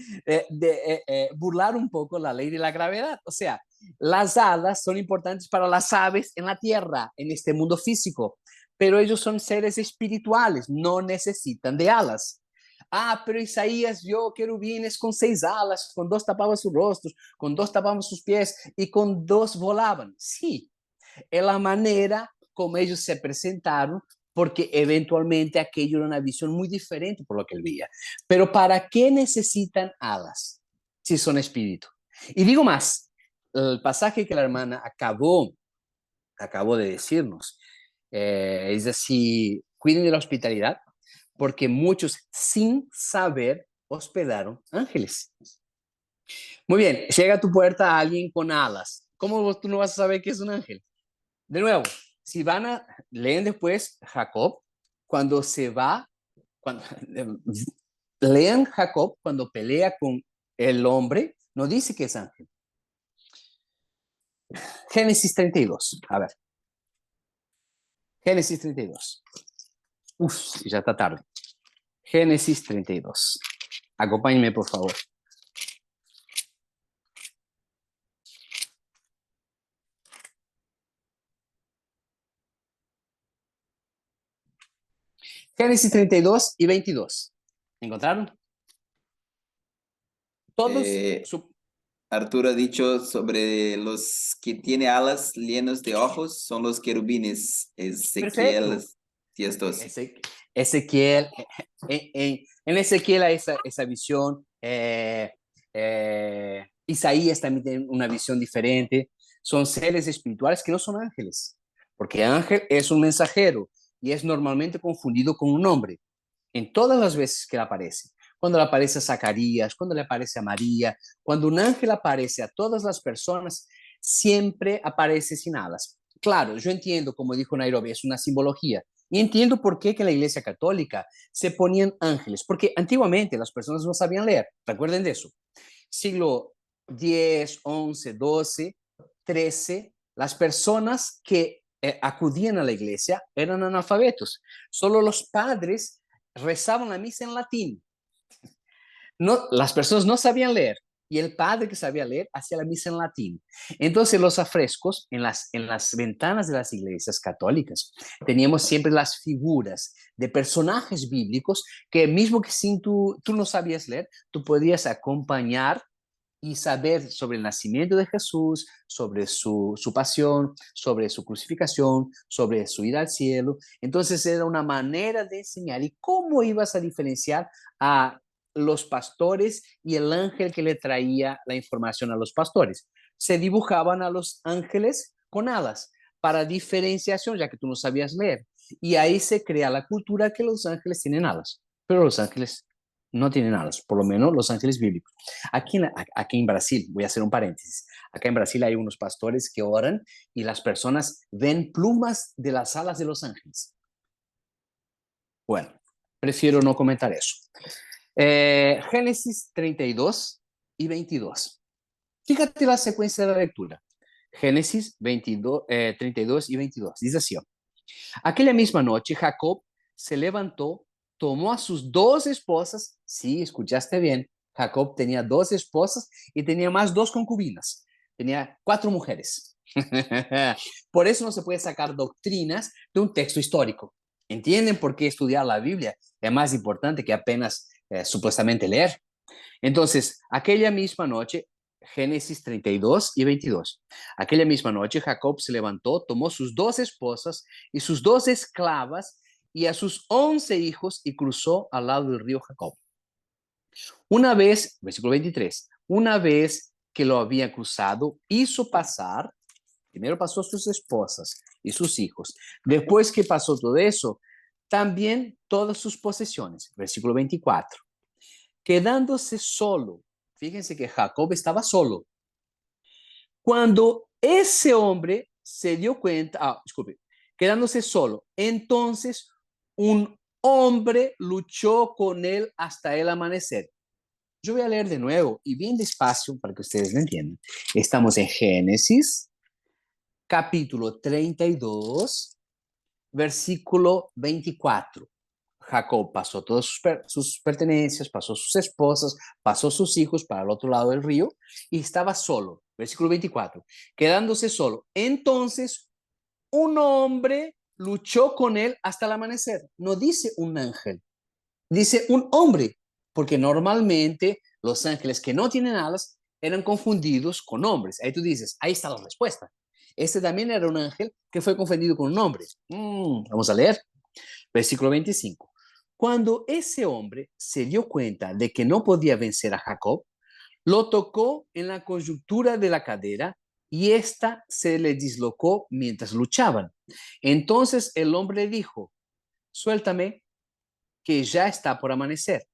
burlar un poco la ley de la gravedad. O sea, las alas son importantes para las aves en la tierra, en este mundo físico, pero ellos son seres espirituales, no necesitan de alas. Ah, pero Isaías vio querubines con 6 alas, con 2 tapaban sus rostros, con 2 tapaban sus pies y con 2 volaban. Sí, es la manera como ellos se presentaron, porque eventualmente aquello era una visión muy diferente por lo que él veía. Pero ¿para qué necesitan alas si son espíritu? Y digo más, el pasaje que la hermana acabó de decirnos, es así, cuiden de la hospitalidad, porque muchos sin saber hospedaron ángeles. Muy bien, llega a tu puerta alguien con alas. ¿Cómo tú no vas a saber que es un ángel? De nuevo, si leen después Jacob, cuando se va, cuando, lean Jacob cuando pelea con el hombre, no dice que es ángel. Génesis 32, a ver. Génesis 32. Uf, ya está tarde. Génesis 32. Acompáñenme, por favor. Génesis 32 y 22. ¿Encontraron? Todos. Eh, Arturo ha dicho sobre los que tiene alas llenos de ojos, son los querubines. Ezequiel Perfecto. 10:12. Ezequiel, en Ezequiel hay esa visión. Isaías también tiene una visión diferente. Son seres espirituales que no son ángeles, porque ángel es un mensajero y es normalmente confundido con un hombre en todas las veces que le aparece. Cuando le aparece a Zacarías, cuando le aparece a María, cuando un ángel aparece a todas las personas, siempre aparece sin alas. Claro, yo entiendo, como dijo Nairobi, es una simbología. Y entiendo por qué que en la Iglesia Católica se ponían ángeles, porque antiguamente las personas no sabían leer. Recuerden de eso. Siglo X, XI, XII, XIII, las personas que acudían a la iglesia eran analfabetos. Solo los padres rezaban la misa en latín. No, las personas no sabían leer y el padre que sabía leer hacía la misa en latín. Entonces los afrescos en las ventanas de las iglesias católicas teníamos siempre las figuras de personajes bíblicos que mismo que sin tú no sabías leer, tú podías acompañar y saber sobre el nacimiento de Jesús, sobre su pasión, sobre su crucificación, sobre su ida al cielo. Entonces era una manera de enseñar. ¿Y cómo ibas a diferenciar a los pastores y el ángel que le traía la información a los pastores? Se dibujaban a los ángeles con alas para diferenciación, ya que tú no sabías leer. Y ahí se crea la cultura que los ángeles tienen alas, pero los ángeles no tienen alas, por lo menos los ángeles bíblicos. Aquí en Brasil, voy a hacer un paréntesis, acá en Brasil hay unos pastores que oran y las personas ven plumas de las alas de los ángeles. Bueno, prefiero no comentar eso. Génesis 32 y 22. Fíjate la secuencia de la lectura. Génesis 22, 32 y 22. Dice así: aquella misma noche Jacob se levantó, tomó a sus 2 esposas. Sí, escuchaste bien. Jacob tenía 2 esposas y tenía más 2 concubinas. Tenía 4 mujeres. Por eso no se puede sacar doctrinas de un texto histórico. ¿Entienden por qué estudiar la Biblia es más importante que apenas supuestamente leer? Entonces, aquella misma noche, Génesis 32 y 22. Aquella misma noche Jacob se levantó, tomó sus 2 esposas y sus 2 esclavas y a sus 11 hijos y cruzó al lado del río Jacob. Una vez, versículo 23, una vez que lo había cruzado, hizo pasar, primero pasó sus esposas y sus hijos, después que pasó todo eso, también todas sus posesiones. Versículo 24. Quedándose solo. Fíjense que Jacob estaba solo. Cuando ese hombre se dio cuenta, disculpe, quedándose solo, entonces un hombre luchó con él hasta el amanecer. Yo voy a leer de nuevo y bien despacio para que ustedes me entiendan. Estamos en Génesis, capítulo 32, versículo 24. Jacob pasó todas sus pertenencias, pasó sus esposas, pasó sus hijos para el otro lado del río y estaba solo. Versículo 24, quedándose solo. Entonces un hombre luchó con él hasta el amanecer. No dice un ángel, dice un hombre, porque normalmente los ángeles que no tienen alas eran confundidos con hombres. Ahí tú dices, ahí está la respuesta. Este también era un ángel que fue confundido con un hombre. Vamos a leer. Versículo 25. Cuando ese hombre se dio cuenta de que no podía vencer a Jacob, lo tocó en la coyuntura de la cadera y ésta se le dislocó mientras luchaban. Entonces el hombre dijo, suéltame, que ya está por amanecer.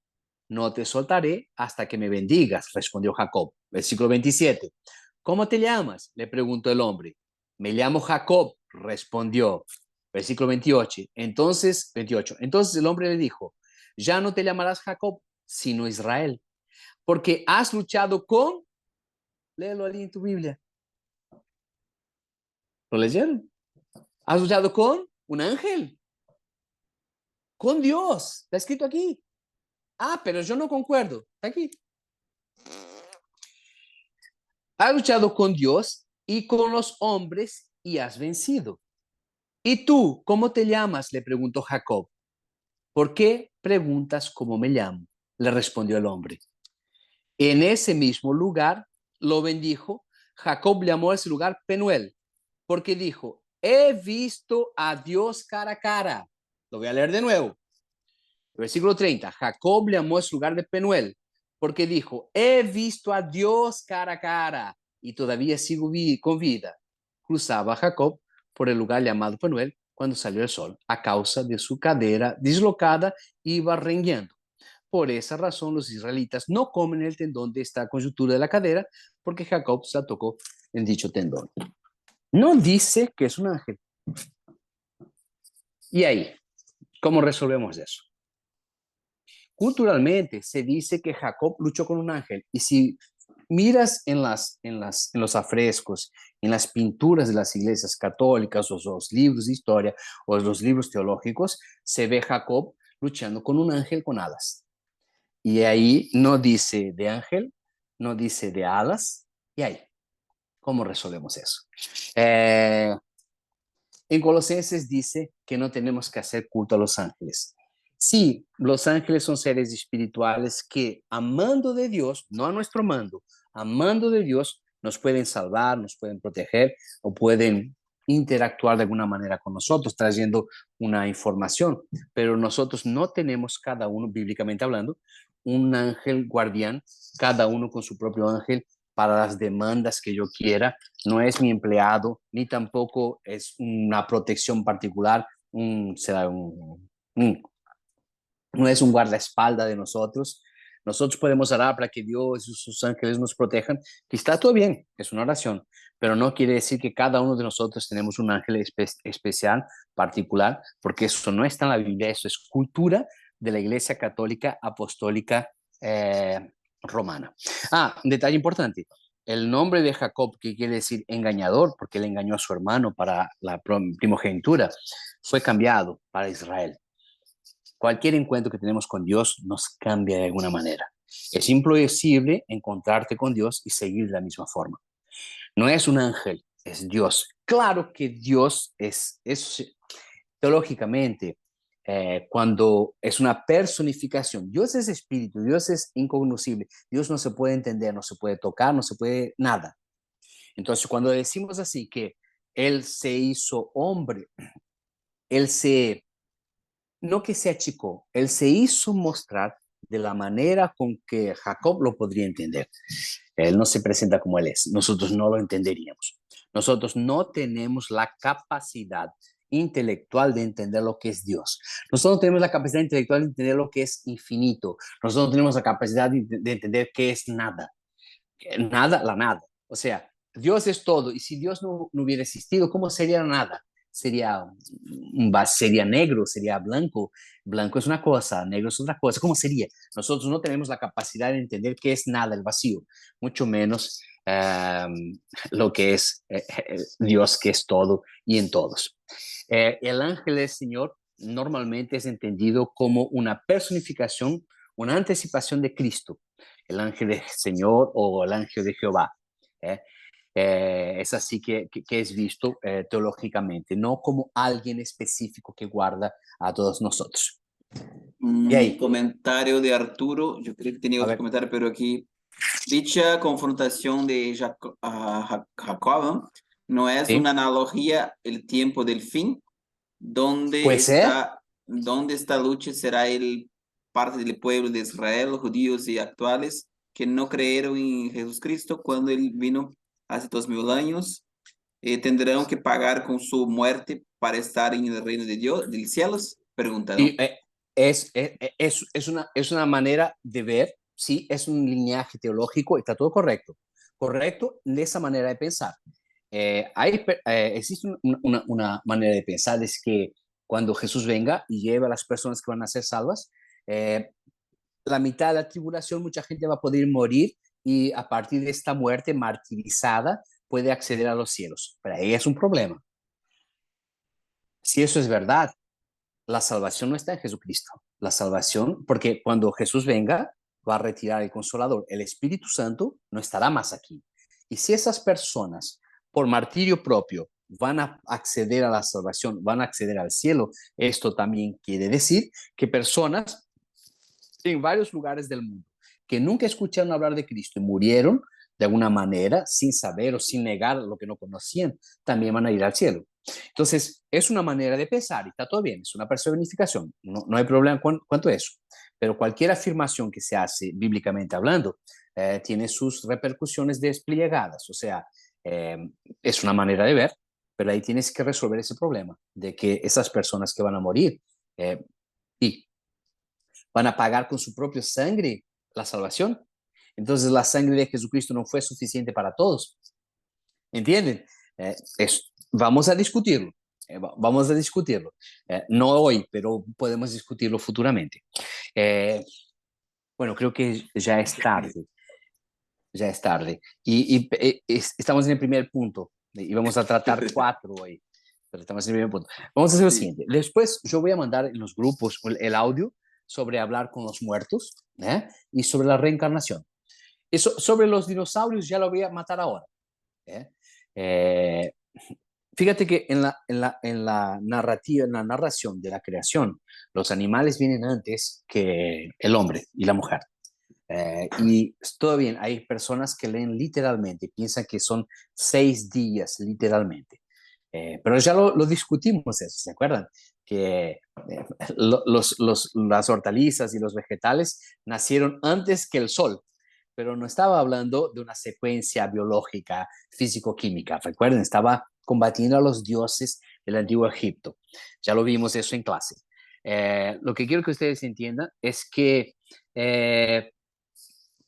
No te soltaré hasta que me bendigas, respondió Jacob. Versículo 27. ¿Cómo te llamas? Le preguntó el hombre. Me llamo Jacob, respondió. Versículo 28. Entonces el hombre le dijo, ya no te llamarás Jacob, sino Israel, porque has luchado con, léelo ahí en tu Biblia. ¿Lo leyeron? Has luchado con un ángel, con Dios. Está escrito aquí. Ah, pero yo no concuerdo. Está aquí. Has luchado con Dios y con los hombres y has vencido. ¿Y tú, cómo te llamas? Le preguntó Jacob. ¿Por qué preguntas cómo me llamo? Le respondió el hombre. En ese mismo lugar lo bendijo. Jacob llamó a ese lugar Penuel, porque dijo, he visto a Dios cara a cara. Lo voy a leer de nuevo. Versículo 30. Jacob llamó a ese lugar de Penuel, porque dijo, he visto a Dios cara a cara y todavía sigo con vida. Cruzaba Jacob por el lugar llamado Penuel cuando salió el sol. A causa de su cadera dislocada, iba rengueando. Por esa razón, los israelitas no comen el tendón de esta coyuntura de la cadera, porque Jacob se tocó en dicho tendón. No dice que es un ángel. ¿Y ahí? ¿Cómo resolvemos eso? Culturalmente se dice que Jacob luchó con un ángel. Y si miras en los afrescos, en las pinturas de las iglesias católicas, o los libros de historia, o los libros teológicos, se ve Jacob luchando con un ángel con alas. Y ahí no dice de ángel, no dice de alas. Y ahí, ¿cómo resolvemos eso? En Colosenses dice que no tenemos que hacer culto a los ángeles. Sí, los ángeles son seres espirituales que, amando de Dios, no a nuestro mando, amando de Dios, nos pueden salvar, nos pueden proteger o pueden interactuar de alguna manera con nosotros, trayendo una información. Pero nosotros no tenemos cada uno, bíblicamente hablando, un ángel guardián, cada uno con su propio ángel para las demandas que yo quiera. No es mi empleado, ni tampoco es una protección particular, no es un guardaespaldas de nosotros. Nosotros podemos orar para que Dios y sus ángeles nos protejan, que está todo bien, es una oración, pero no quiere decir que cada uno de nosotros tenemos un ángel especial, particular, porque eso no está en la Biblia, eso es cultura de la Iglesia Católica Apostólica Romana. Un detalle importante, el nombre de Jacob, que quiere decir engañador, porque él engañó a su hermano para la primogenitura, fue cambiado para Israel. Cualquier encuentro que tenemos con Dios nos cambia de alguna manera. Es imposible encontrarte con Dios y seguir de la misma forma. No es un ángel, es Dios. Claro que Dios es teológicamente, cuando es una personificación. Dios es espíritu, Dios es incognoscible, Dios no se puede entender, no se puede tocar, no se puede nada. Entonces, cuando decimos así que Él se hizo hombre, Él no que se achicó, Él se hizo mostrar de la manera con que Jacob lo podría entender. Él no se presenta como Él es, nosotros no lo entenderíamos. Nosotros no tenemos la capacidad intelectual de entender lo que es Dios. Nosotros no tenemos la capacidad intelectual de entender lo que es infinito. Nosotros no tenemos la capacidad de entender qué es nada. Nada, la nada. O sea, Dios es todo. Y si Dios no hubiera existido, ¿cómo sería nada? Sería negro, sería blanco. Blanco es una cosa, negro es otra cosa. ¿Cómo sería? Nosotros no tenemos la capacidad de entender qué es nada, el vacío, mucho menos lo que es Dios, que es todo y en todos. El ángel del Señor normalmente es entendido como una personificación, una anticipación de Cristo, el ángel del Señor o el ángel de Jehová. ¿eh? Es así que es visto teológicamente, no como alguien específico que guarda a todos nosotros. Y Un ahí, comentario de Arturo, yo creo que tenía a otro ver, comentario, pero aquí, dicha confrontación de Jacob no es una ¿sí? analogía el tiempo del fin, Puede ser. donde esta lucha será el parte del pueblo de Israel, judíos y actuales, que no creyeron en Jesucristo cuando Él vino hace 2000 años, tendrán que pagar con su muerte para estar en el reino de Dios, del cielos, pregunta, ¿no? Y es una manera de ver, sí, es un lineaje teológico, está todo correcto. Correcto de esa manera de pensar. Existe una manera de pensar, es que cuando Jesús venga y lleve a las personas que van a ser salvas, eh, la mitad de la tribulación, mucha gente va a poder morir y a partir de esta muerte martirizada puede acceder a los cielos. Pero ahí es un problema. Si eso es verdad, la salvación no está en Jesucristo. La salvación, porque cuando Jesús venga, va a retirar el consolador. El Espíritu Santo no estará más aquí. Y si esas personas, por martirio propio, van a acceder a la salvación, van a acceder al cielo, esto también quiere decir que personas en varios lugares del mundo que nunca escucharon hablar de Cristo y murieron de alguna manera sin saber o sin negar lo que no conocían, también van a ir al cielo. Entonces, es una manera de pensar y está todo bien, es una personificación, no hay problema cuanto a eso. Pero cualquier afirmación que se hace bíblicamente hablando tiene sus repercusiones desplegadas, o sea, eh, es una manera de ver, pero ahí tienes que resolver ese problema de que esas personas que van a morir eh, y van a pagar con su propia sangre la salvación. Entonces la sangre de Jesucristo no fue suficiente para todos. ¿Entienden? Vamos a discutirlo. Vamos a discutirlo. No hoy, pero podemos discutirlo futuramente. Eh, bueno, creo que ya es tarde. Ya es tarde. Estamos en el primer punto y vamos a tratar cuatro hoy. Pero estamos en el primer punto. Vamos a hacer lo Sí. siguiente. Después yo voy a mandar en los grupos el audio sobre hablar con los muertos y sobre la reencarnación. Eso, sobre los dinosaurios ya lo voy a matar ahora. ¿eh? Eh, Fíjate que en la narrativa, en la narración de la creación, los animales vienen antes que el hombre y la mujer. Y todo bien, hay personas que leen literalmente, piensan que son 6 días literalmente. Pero ya lo discutimos eso, ¿se acuerdan? Que las hortalizas y los vegetales nacieron antes que el sol, pero no estaba hablando de una secuencia biológica, físico-química. Recuerden, estaba combatiendo a los dioses del antiguo Egipto. Ya lo vimos eso en clase. Lo que quiero que ustedes entiendan es que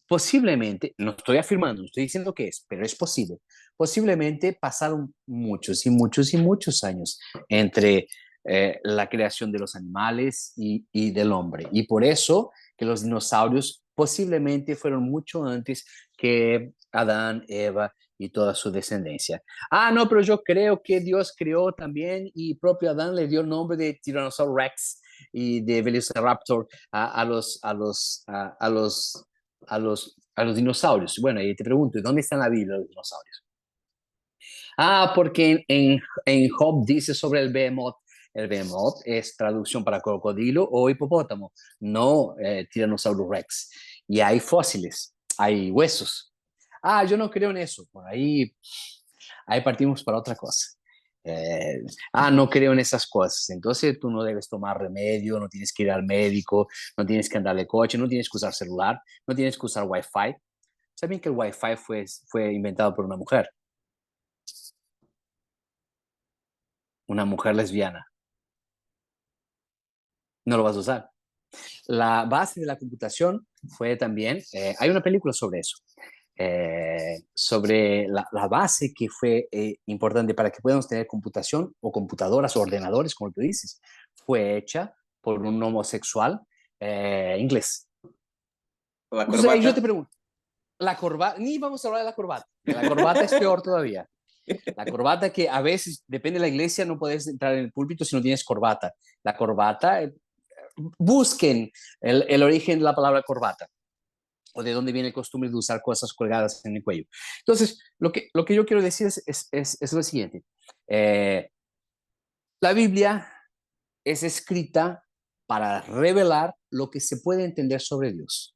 posiblemente, no estoy afirmando, no estoy diciendo que es, pero es posible. Posiblemente pasaron muchos y muchos y muchos años entre la creación de los animales y del hombre. Y por eso que los dinosaurios posiblemente fueron mucho antes que Adán, Eva y toda su descendencia. Ah, no, pero yo creo que Dios creó también y propio Adán le dio el nombre de Tyrannosaurus Rex y de Velociraptor a los dinosaurios. Bueno, y te pregunto, ¿dónde está en la Biblia los dinosaurios? Ah, porque en Job dice sobre el behemoth. El behemoth es traducción para crocodilo o hipopótamo, no Tyrannosaurus Rex. Y hay fósiles, hay huesos. Ah, yo no creo en eso. Por ahí partimos para otra cosa. Eh, no creo en esas cosas. Entonces tú no debes tomar remedio, no tienes que ir al médico, no tienes que andar de coche, no tienes que usar celular, no tienes que usar Wi-Fi. ¿Saben que el Wi-Fi fue inventado por una mujer lesbiana? No lo vas a usar. La base de la computación fue también, hay una película sobre eso, sobre la base que fue importante para que podamos tener computación o computadoras o ordenadores, como tú dices, fue hecha por un homosexual inglés. La Entonces ahí yo te corbata. pregunto, la corbata, ni vamos a hablar de la corbata, que la corbata es peor todavía. La corbata que a veces, depende de la iglesia, no puedes entrar en el púlpito si no tienes corbata. la corbata. Busquen el origen de la palabra corbata o de dónde viene el costumbre de usar cosas colgadas en el cuello. Entonces, lo que yo quiero decir es lo siguiente. La Biblia es escrita para revelar lo que se puede entender sobre Dios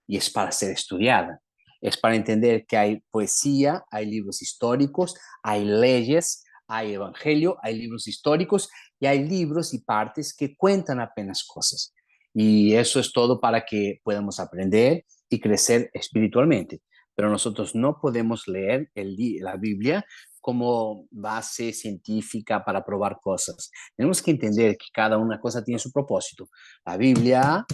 y es para ser estudiada. Es para entender que hay poesía, hay libros históricos, hay leyes, hay evangelio, hay libros históricos y hay libros y partes que cuentan apenas cosas. Y eso es todo para que podamos aprender y crecer espiritualmente. Pero nosotros no podemos leer la Biblia como base científica para probar cosas. Tenemos que entender que cada una cosa tiene su propósito. La Biblia,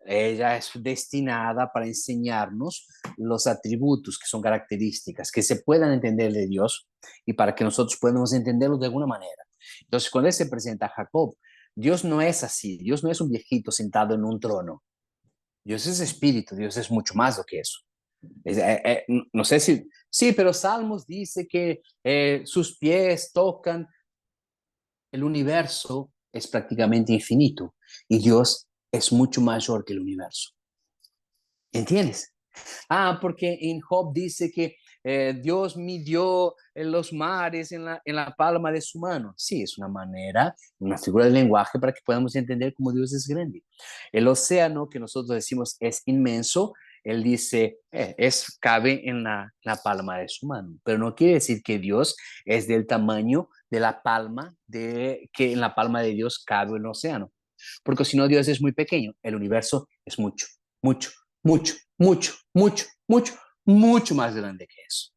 ella es destinada para enseñarnos los atributos que son características, que se puedan entender de Dios y para que nosotros podamos entenderlos de alguna manera. Entonces, cuando él se presenta a Jacob, Dios no es así, Dios no es un viejito sentado en un trono. Dios es espíritu, Dios es mucho más do que eso. No sé si, sí, pero Salmos dice que sus pies tocan el universo, es prácticamente infinito y Dios es mucho mayor que el universo. ¿Entiendes? Ah, porque en Job dice que Dios midió los mares en la palma de su mano. Sí, es una manera, una figura de lenguaje para que podamos entender cómo Dios es grande. El océano que nosotros decimos es inmenso, él dice, cabe en la palma de su mano, pero no quiere decir que Dios es del tamaño de la palma, que en la palma de Dios cabe el océano, porque si no Dios es muy pequeño, el universo es mucho, mucho, mucho, mucho, mucho, mucho, mucho más grande que eso.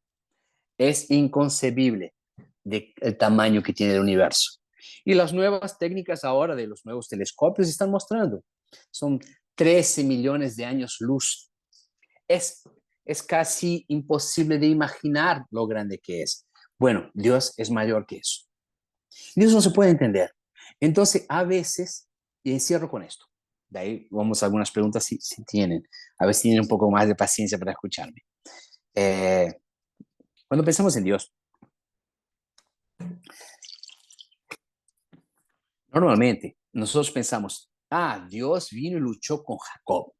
Es inconcebible el tamaño que tiene el universo. Y las nuevas técnicas ahora de los nuevos telescopios están mostrando. Son 13 millones de años luz. Es casi imposible de imaginar lo grande que es. Bueno, Dios es mayor que eso. Dios no se puede entender. Entonces, a veces, y encierro con esto, de ahí vamos a algunas preguntas si tienen, a ver si tienen un poco más de paciencia para escucharme. Cuando pensamos en Dios, normalmente nosotros pensamos, Dios vino y luchó con Jacob.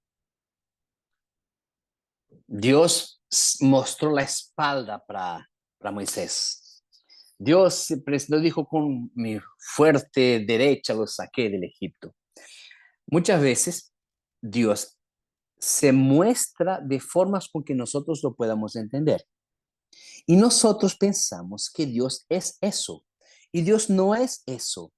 Dios mostró la espalda para Moisés. Dios se presentó, dijo, con mi fuerte derecha lo saqué del Egipto. Muchas veces Dios se muestra de formas con que nosotros lo podamos entender. Y nosotros pensamos que Dios es eso. Y Dios no es eso.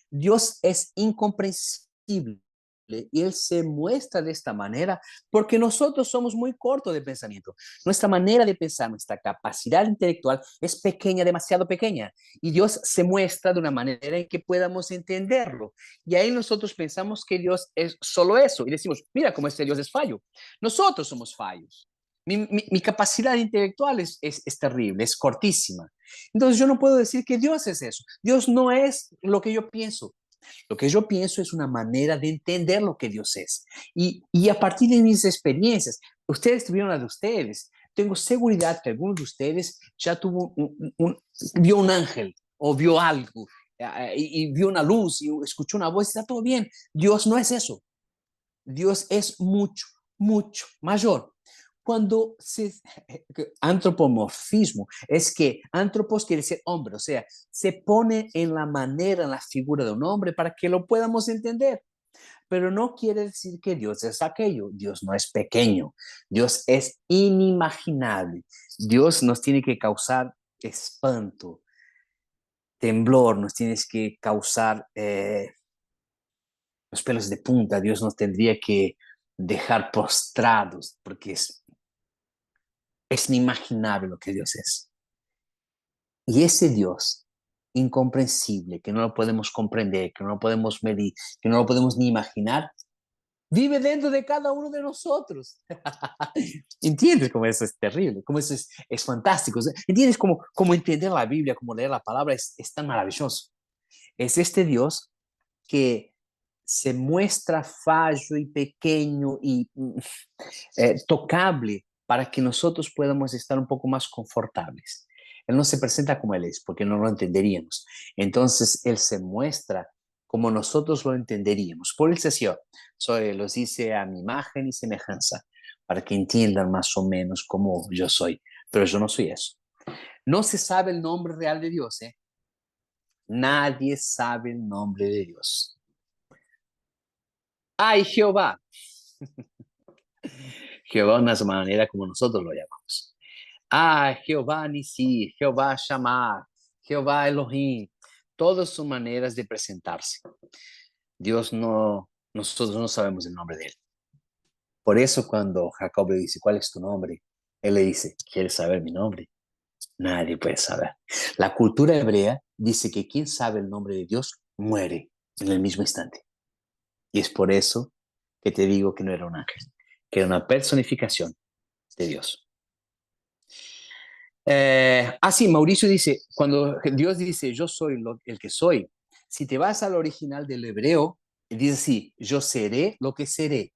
Dios es incomprensible y Él se muestra de esta manera porque nosotros somos muy cortos de pensamiento. Nuestra manera de pensar, nuestra capacidad intelectual es pequeña, demasiado pequeña. Y Dios se muestra de una manera en que podamos entenderlo. Y ahí nosotros pensamos que Dios es solo eso. Y decimos, mira cómo este Dios es fallo. Nosotros somos fallos. Mi capacidad intelectual es terrible, es cortísima. Entonces yo no puedo decir que Dios es eso. Dios no es lo que yo pienso. Lo que yo pienso es una manera de entender lo que Dios es. Y a partir de mis experiencias, ustedes tuvieron las de ustedes. Tengo seguridad que algunos de ustedes ya vio un ángel o vio algo y vio una luz y escuchó una voz y está todo bien. Dios no es eso. Dios es mucho, mucho mayor. Cuando antropomorfismo es que antropos quiere decir hombre, o sea, se pone en la manera, en la figura de un hombre para que lo podamos entender. Pero no quiere decir que Dios es aquello. Dios no es pequeño. Dios es inimaginable. Dios nos tiene que causar espanto, temblor, nos tiene que causar los pelos de punta. Dios nos tendría que dejar postrados porque es inimaginable lo que Dios es. Y ese Dios incomprensible, que no lo podemos comprender, que no lo podemos medir, que no lo podemos ni imaginar, vive dentro de cada uno de nosotros. ¿Entiendes cómo eso es terrible? Cómo eso es fantástico. ¿Entiendes cómo entender la Biblia, cómo leer la palabra es tan maravilloso? Es este Dios que se muestra fallo y pequeño y tocable para que nosotros podamos estar un poco más confortables. Él no se presenta como Él es, porque no lo entenderíamos. Entonces, Él se muestra como nosotros lo entenderíamos. Por eso soy, los hice a mi imagen y semejanza, para que entiendan más o menos cómo yo soy. Pero yo no soy eso. No se sabe el nombre real de Dios, ¿eh? Nadie sabe el nombre de Dios. ¡Ay, Jehová! Jehová es una manera como nosotros lo llamamos. Ah, Jehová Nisi, Jehová Shammah, Jehová Elohim. Todas son maneras de presentarse. Dios no, nosotros no sabemos el nombre de él. Por eso cuando Jacob le dice, ¿cuál es tu nombre? Él le dice, ¿quieres saber mi nombre? Nadie puede saber. La cultura hebrea dice que quien sabe el nombre de Dios muere en el mismo instante. Y es por eso que te digo que no era un ángel, que era una personificación de Dios. Sí, Mauricio dice, cuando Dios dice, yo soy el que soy, si te vas al original del hebreo, dice así, yo seré lo que seré.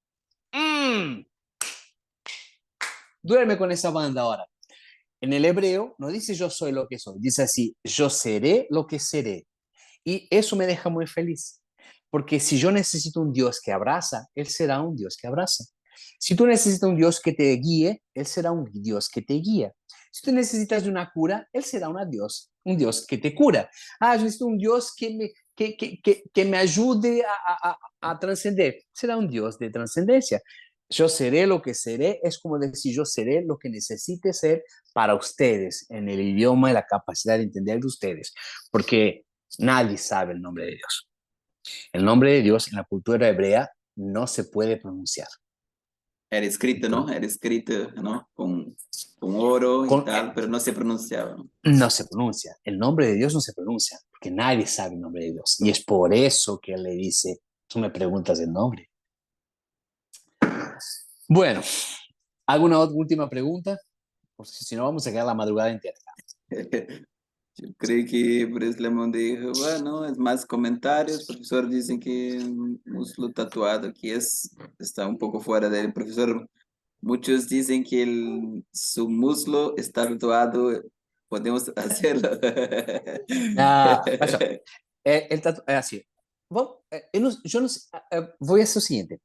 Duerme con esa banda ahora. En el hebreo no dice yo soy lo que soy, dice así, yo seré lo que seré. Y eso me deja muy feliz, porque si yo necesito un Dios que abraza, Él será un Dios que abraza. Si tú necesitas un Dios que te guíe, Él será un Dios que te guía. Si tú necesitas de una cura, Él será un Dios que te cura. Yo necesito un Dios que me ayude a trascender. Será un Dios de trascendencia. Yo seré lo que seré, es como decir, yo seré lo que necesite ser para ustedes, en el idioma y la capacidad de entender de ustedes, porque nadie sabe el nombre de Dios. El nombre de Dios en la cultura hebrea no se puede pronunciar. Era escrito, ¿no? Entonces, Era escrito, ¿no? Con oro y con, tal, pero no se pronunciaba, ¿no? no se pronuncia. El nombre de Dios no se pronuncia, porque nadie sabe el nombre de Dios. Y es por eso que él le dice, tú me preguntas el nombre. Bueno, ¿alguna última pregunta? Porque si no, vamos a quedar la madrugada entera. Yo creo que Breslemon dijo, bueno, es más comentarios. Profesor, dicen que muslo tatuado aquí está un poco fuera del profesor. Muchos dicen que su muslo está tatuado. Podemos hacerlo. Eso, así. Bueno, yo no sé, voy a hacer lo siguiente,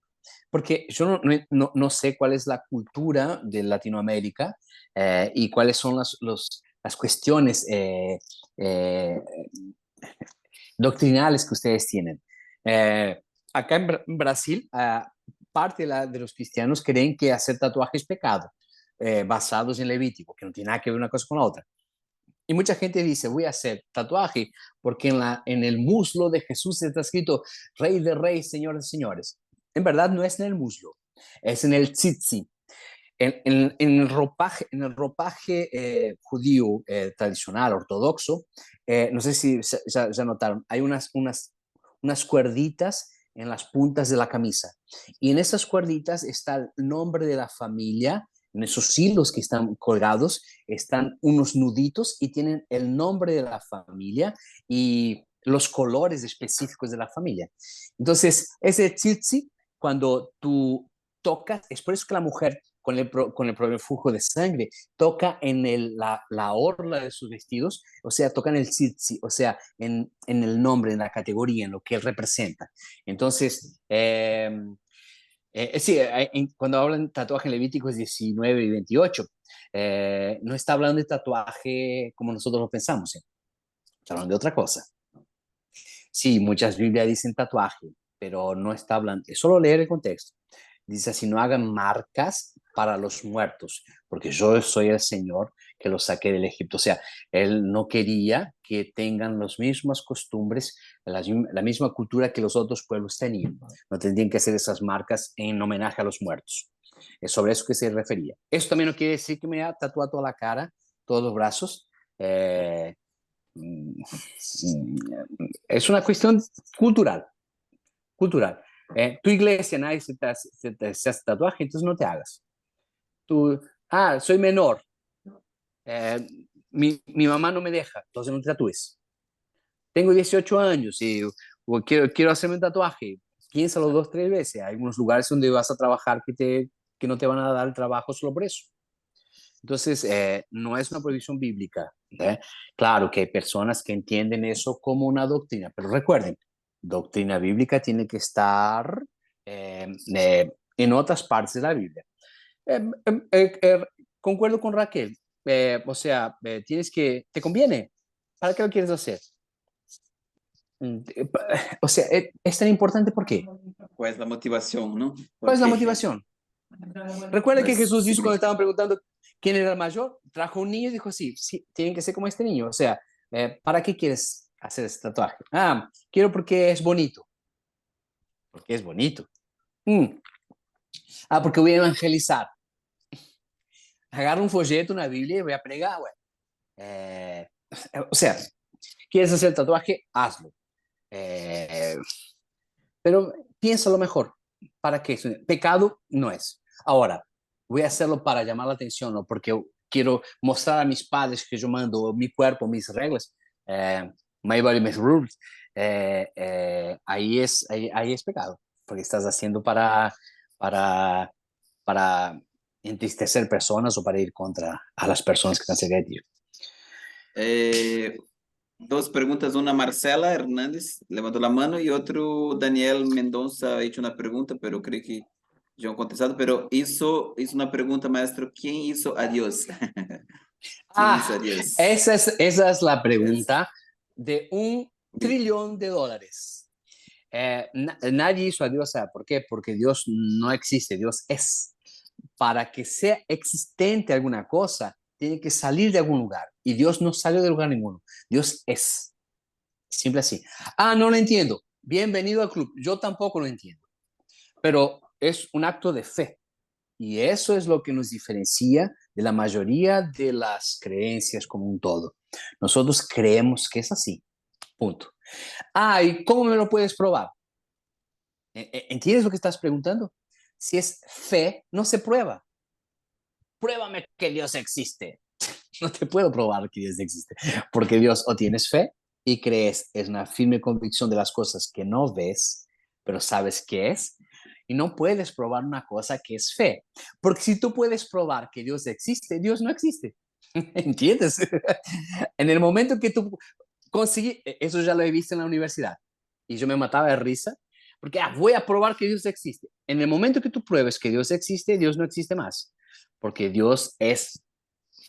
porque yo no sé cuál es la cultura de Latinoamérica y cuáles son las cuestiones eh, doctrinales que ustedes tienen. Acá en Brasil, parte de los cristianos creen que hacer tatuaje es pecado, basados en Levítico, que no tiene nada que ver una cosa con la otra. Y mucha gente dice, voy a hacer tatuaje porque en el muslo de Jesús está escrito Rey de Reyes, Señor de Señores. En verdad no es en el muslo, es en el tzitzi. En el ropaje judío tradicional, ortodoxo, no sé si ya notaron, hay unas cuerditas en las puntas de la camisa. Y en esas cuerditas está el nombre de la familia. En esos hilos que están colgados están unos nuditos y tienen el nombre de la familia y los colores específicos de la familia. Entonces, ese tzitzi, cuando tú tocas, es por eso que la mujer con el flujo de sangre toca en la orla de sus vestidos, o sea, toca en el tzitzi, o sea, en el nombre, en la categoría, en lo que él representa. Entonces, sí, cuando hablan de tatuaje levíticos 19 y 28, no está hablando de tatuaje como nosotros lo pensamos, está hablando de otra cosa. Sí, muchas Biblias dicen tatuaje, pero no está hablando, es solo leer el contexto. Dice así, no hagan marcas para los muertos, porque yo soy el Señor que los saqué del Egipto. O sea, él no quería que tengan las mismas costumbres, la misma cultura que los otros pueblos tenían. No tendrían que hacer esas marcas en homenaje a los muertos. Es sobre eso que se refería. Eso también no quiere decir que me haya tatuado toda la cara, todos los brazos. Mm, es una cuestión cultural, cultural. Tu iglesia, nadie se hace tatuaje, entonces no te hagas. Tú, soy menor, eh, mi mamá no me deja, entonces no te tatúes. Tengo 18 años y quiero hacerme un tatuaje. Piénsalo dos, tres veces. Hay unos lugares donde vas a trabajar que no te van a dar el trabajo solo por eso. Entonces, no es una prohibición bíblica. Claro que hay personas que entienden eso como una doctrina, pero recuerden, Doctrina bíblica tiene que estar en otras partes de la Biblia. Eh, eh, eh, eh, concuerdo con Raquel. O sea, te conviene. ¿Para qué lo quieres hacer? O sea, es tan importante. ¿Por qué? Pues la motivación, ¿no? ¿Cuál es la Porque, motivación? Recuerda que pues, Jesús dijo cuando estaban preguntando quién era el mayor, trajo un niño y dijo, sí, sí, tienen que ser como este niño. O sea, ¿para qué quieres hacer este tatuaje? Ah, quiero porque es bonito. Porque es bonito. Mm. Ah, porque voy a evangelizar. Agarra un folleto, una Biblia y voy a pregar, güey. Eh, o sea, ¿quieres hacer el tatuaje? Hazlo. Eh, pero piénsalo mejor. ¿Para qué? Pecado no es. Ahora, voy a hacerlo para llamar la atención, ¿no? Porque quiero mostrar a mis padres que yo mando mi cuerpo, mis reglas, my body, my rules. Ahí es pecado, porque estás haciendo para, para entristecer personas o para ir contra a las personas que están cerca de ti. eh, dos preguntas, una Marcela Hernández levantó la mano y otro Daniel Mendoza ha hecho una pregunta, pero creo que ya han contestado, pero hizo una pregunta, maestro, ¿quién hizo a Dios? ¿Quién hizo a Ah, Dios? esa es la Es- pregunta de $1 trillón. Nadie hizo a Dios, ¿sabe por qué? Porque Dios no existe, Dios es. Para que sea existente alguna cosa, tiene que salir de algún lugar. Y Dios no salió de lugar ninguno. Dios es. Simple así. Ah, no lo entiendo. Bienvenido al club. Yo tampoco lo entiendo. Pero es un acto de fe. Y eso es lo que nos diferencia de la mayoría de las creencias como un todo. Nosotros creemos que es así. Punto. Ah, ¿y cómo me lo puedes probar? ¿Entiendes lo que estás preguntando? Si es fe, no se prueba. Pruébame que Dios existe. No te puedo probar que Dios existe, porque Dios o tienes fe y crees, es una firme convicción de las cosas que no ves, pero sabes que es, y no puedes probar una cosa que es fe, porque si tú puedes probar que Dios existe, Dios no existe. ¿Entiendes? En el momento que tú conseguí, eso ya lo he visto en la universidad, y yo me mataba de risa, porque voy a probar que Dios existe. En el momento que tú pruebes que Dios existe, Dios no existe más, porque Dios es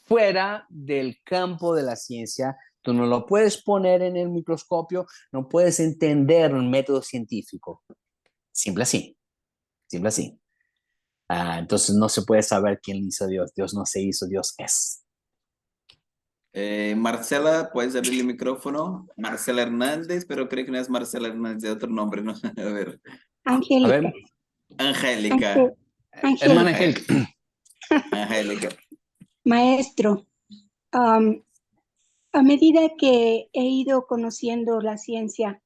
fuera del campo de la ciencia. Tú no lo puedes poner en el microscopio, no puedes entender un método científico. Simple así, simple así. Entonces no se puede saber quién hizo Dios. Dios no se hizo, Dios es. Marcela, puedes abrir el micrófono. Marcela Hernández, pero creo que no es Marcela Hernández, de otro nombre, ¿no? A ver. A Angélica, ver, Angélica. hermana Angélica, Angélica. Angélica. maestro, am, a medida que he ido conociendo la ciencia,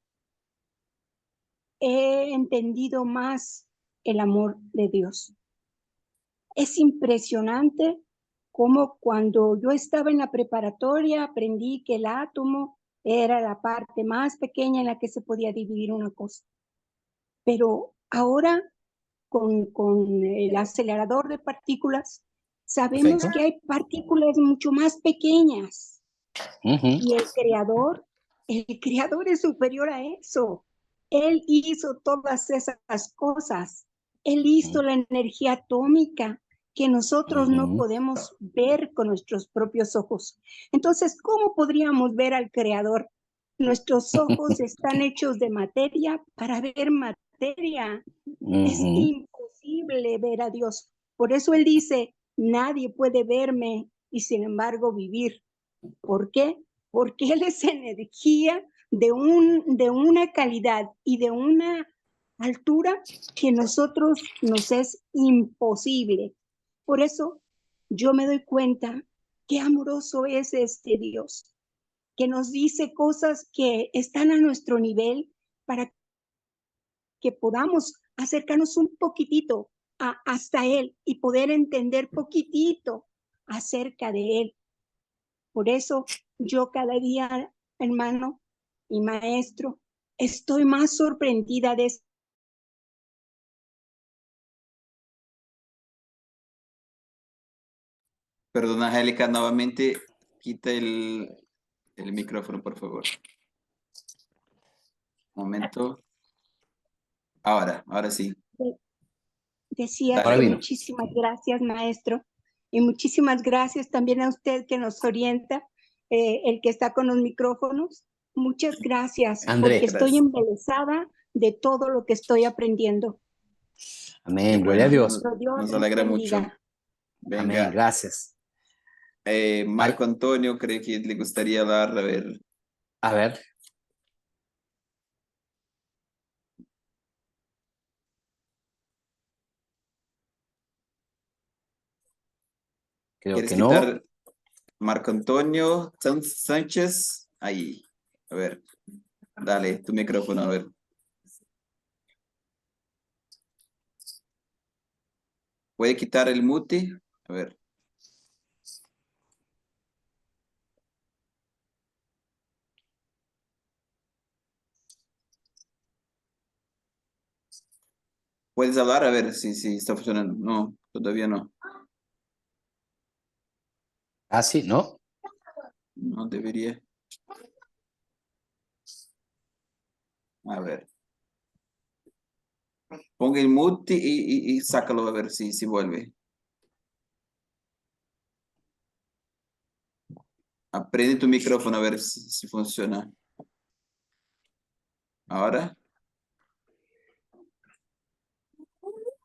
he entendido más el amor de Dios. Es impresionante cómo cuando yo estaba en la preparatoria aprendí que el átomo era la parte más pequeña en la que se podía dividir una cosa. Pero ahora con el acelerador de partículas, sabemos Perfecto. que hay partículas mucho más pequeñas Ujú, y el creador es superior a eso. Él hizo todas esas cosas. Él hizo la energía atómica que nosotros no ujú. podemos ver con nuestros propios ojos. Entonces, ¿cómo podríamos ver al creador? Nuestros ojos están hechos de materia para ver materia. Es Ujú. imposible ver a Dios. Por eso Él dice, nadie puede verme y sin embargo vivir. ¿Por qué? Porque Él es energía de una calidad y de una altura que nosotros nos es imposible. Por eso yo me doy cuenta qué amoroso es este Dios, que nos dice cosas que están a nuestro nivel para que podamos acercarnos un poquitito hasta Él y poder entender poquitito acerca de Él. Por eso yo cada día, hermano y maestro, estoy más sorprendida de eso. Perdona, Angélica, nuevamente quita el micrófono, por favor. Momento. Ahora sí. Decía Dale. Ahora que vino. muchísimas gracias, maestro, y muchísimas gracias también a usted que nos orienta, el que está con los micrófonos. Muchas gracias, André. porque estoy Gracias. embelesada de todo lo que estoy aprendiendo. Amén, Qué gloria a bueno, Dios. Nuestro Dios nos les alegra mucho. bendiga. Amén, Venga, gracias. Marco Antonio, creo que le gustaría hablar, a ver. A ver. Creo ¿Quieres que no. quitar Marco Antonio Sánchez? Ahí, a ver, dale, tu micrófono, a ver. ¿Puede quitar el mute? A ver. ¿Puedes hablar? A ver si está funcionando. No, todavía no. Ah, sí, no. No debería. A ver. Ponga el mute y sácalo a ver si vuelve. Aprende tu micrófono a ver si funciona. Ahora.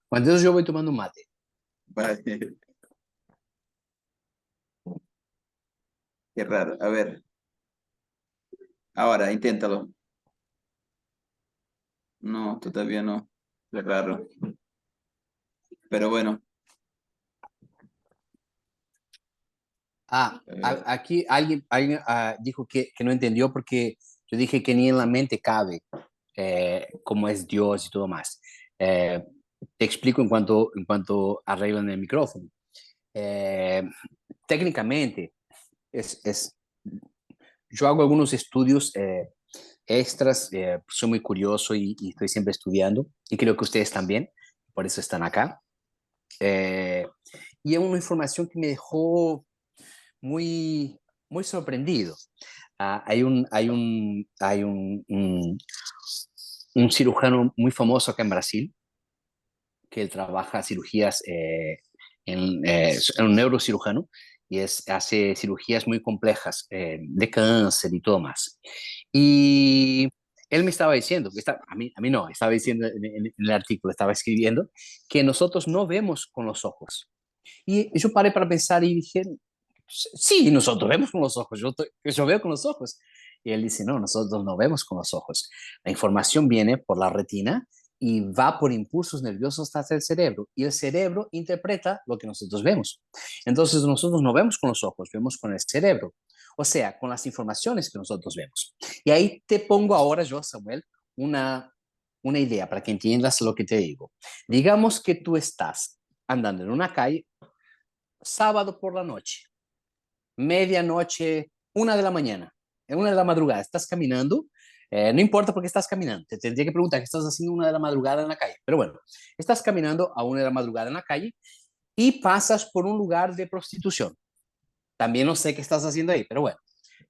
Cuando yo voy tomando un mate. Vale. Qué raro. A ver. Ahora, inténtalo. No, todavía no. Qué raro. Pero bueno. Aquí alguien dijo que no entendió porque yo dije que ni en la mente cabe cómo es Dios y todo más. Te explico en cuanto arreglan el micrófono. Eh, Técnicamente, yo hago algunos estudios extras, soy muy curioso y estoy siempre estudiando, y creo que ustedes también, por eso están acá. Y es una información que me dejó muy, muy sorprendido. Hay un cirujano muy famoso acá en Brasil, que él trabaja cirugías, es un neurocirujano, y hace cirugías muy complejas de cáncer y todo más. Y él me estaba diciendo, a mí no, estaba diciendo en el artículo, estaba escribiendo, que nosotros no vemos con los ojos. Y yo paré para pensar y dije, sí, nosotros vemos con los ojos, yo veo con los ojos. Y él dice, no, nosotros no vemos con los ojos. La información viene por la retina y va por impulsos nerviosos hasta el cerebro, y el cerebro interpreta lo que nosotros vemos. Entonces nosotros no vemos con los ojos, vemos con el cerebro, o sea, con las informaciones que nosotros vemos. Y ahí te pongo ahora yo, Samuel, una idea para que entiendas lo que te digo. Digamos que tú estás andando en una calle, sábado por la noche, medianoche, 1 de la mañana, en 1 de la madrugada, estás caminando, no importa por qué estás caminando, te tendría que preguntar qué estás haciendo 1 de la madrugada en la calle, pero bueno, estás caminando a 1 de la madrugada en la calle y pasas por un lugar de prostitución. También no sé qué estás haciendo ahí, pero bueno,